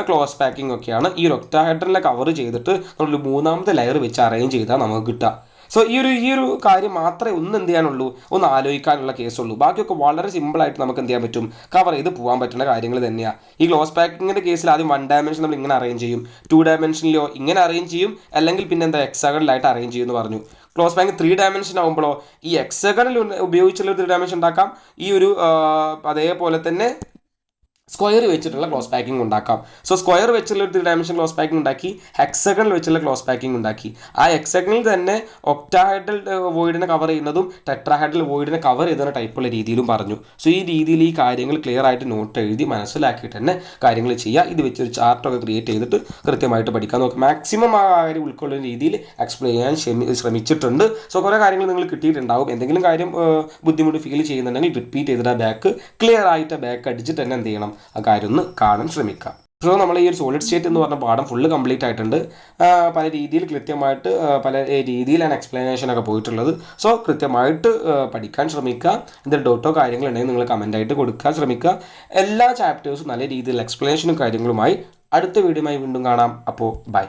ക്ലോസ് പാക്കിംഗ് ഒക്കെയാണ് ഈ ഒരു ഒക്ടാഹെഡ്രലിനെ കവർ ചെയ്തിട്ട് നമ്മൾ മൂന്നാമത്തെ ലെയർ വെച്ച് അറേഞ്ച് ചെയ്താൽ നമുക്ക് കിട്ടുക. സോ ഈ ഒരു കാര്യം മാത്രമേ ഒന്ന് എന്ത് ചെയ്യാനുള്ളൂ, ഒന്ന് ആലോചിക്കാനുള്ള കേസുള്ളൂ. ബാക്കിയൊക്കെ വളരെ സിമ്പിളായിട്ട് നമുക്ക് എന്ത് ചെയ്യാൻ പറ്റും, കവർ ചെയ്ത് പോകാൻ പറ്റുന്ന കാര്യങ്ങൾ തന്നെയാണ്. ഈ ക്ലോസ് പാക്കിങ്ങിൻ്റെ കേസിൽ ആദ്യം 1 ഡയമെൻഷൻ നമ്മൾ ഇങ്ങനെ അറേഞ്ച് ചെയ്യും, 2 ഡയമെൻഷനിലോ ഇങ്ങനെ അറേഞ്ച് ചെയ്യും, അല്ലെങ്കിൽ പിന്നെ എന്താ ഹെക്സാഗണലായിട്ട് അറേഞ്ച് ചെയ്യുമെന്ന് പറഞ്ഞു. ക്ലോസ് പാക്കിംഗ് 3 ഡയമെൻഷൻ ആകുമ്പോഴോ ഈ ഹെക്സാഗണൽ ഉപയോഗിച്ചുള്ള 3 ഡയമെൻഷൻ ഉണ്ടാക്കാം, ഈ ഒരു അതേപോലെ തന്നെ സ്ക്വയർ വെച്ചിട്ടുള്ള ക്ലോസ് പാക്കിംഗ് ഉണ്ടാക്കാം. സോ സ്ക്വയർ വെച്ചുള്ള ഒരു 3 ഡയമെൻഷൻ ക്ലോസ് പാക്കിംഗ് ഉണ്ടാക്കി, ഹെക്സഗണിൽ വെച്ചുള്ള ക്ലോസ് പാക്കിംഗ് ഉണ്ടാക്കി. ആ ഹെക്സഗണിൽ തന്നെ ഒക്ടാഹെഡ്രൽ വോയിഡിനെ കവർ ചെയ്യുന്നതും ടെട്രാഹെഡ്രൽ വോയിഡിനെ കവർ ചെയ്യുന്ന ടൈപ്പുള്ള രീതിയിലും പറഞ്ഞു. സോ ഈ രീതിയിൽ ഈ കാര്യങ്ങൾ ക്ലിയർ ആയിട്ട് നോട്ട് എഴുതി മനസ്സിലാക്കിയിട്ട് തന്നെ കാര്യങ്ങൾ ചെയ്യുക. ഇത് വെച്ചൊരു ചാർട്ടൊക്കെ ക്രിയേറ്റ് ചെയ്തിട്ട് കൃത്യമായിട്ട് പഠിക്കാൻ നോക്കുക. മാക്സിമം ആ കാര്യം ഉൾക്കൊള്ളുന്ന രീതിയിൽ എക്സ്പ്ലെയിൻ ചെയ്യാൻ ശ്രമിച്ചിട്ടുണ്ട്. സോ കുറേ കാര്യങ്ങൾ നിങ്ങൾ കിട്ടിയിട്ടുണ്ടാവും. എന്തെങ്കിലും കാര്യം ബുദ്ധിമുട്ട് ഫീൽ ചെയ്യുന്നുണ്ടെങ്കിൽ റിപ്പീറ്റ് ചെയ്തിട്ട് ആ ബാക്ക് ക്ലിയർ ആയിട്ട് ബാക്ക് അടിച്ചിട്ട് തന്നെ എന്ത് ചെയ്യണം, ആ കാര്യം ഒന്ന് കാണാൻ ശ്രമിക്കാം. സോ നമ്മൾ ഈ ഒരു സോളിഡ് സ്റ്റേറ്റ് എന്ന് പറഞ്ഞ പാഠം ഫുള്ള് കംപ്ലീറ്റ് ആയിട്ടുണ്ട്. പല രീതിയിൽ കൃത്യമായിട്ട് പല രീതിയിലാണ് എക്സ്പ്ലനേഷനൊക്കെ പോയിട്ടുള്ളത്. സോ കൃത്യമായിട്ട് പഠിക്കാൻ ശ്രമിക്കുക. എന്തെങ്കിലും ഡൗട്ടോ കാര്യങ്ങളുണ്ടെങ്കിൽ നിങ്ങൾ കമൻ്റായിട്ട് കൊടുക്കാൻ ശ്രമിക്കുക. എല്ലാ ചാപ്റ്റേഴ്സും നല്ല രീതിയിൽ എക്സ്പ്ലനേഷനും കാര്യങ്ങളുമായി അടുത്ത വീഡിയോയുമായി വീണ്ടും കാണാം. അപ്പോൾ ബൈ.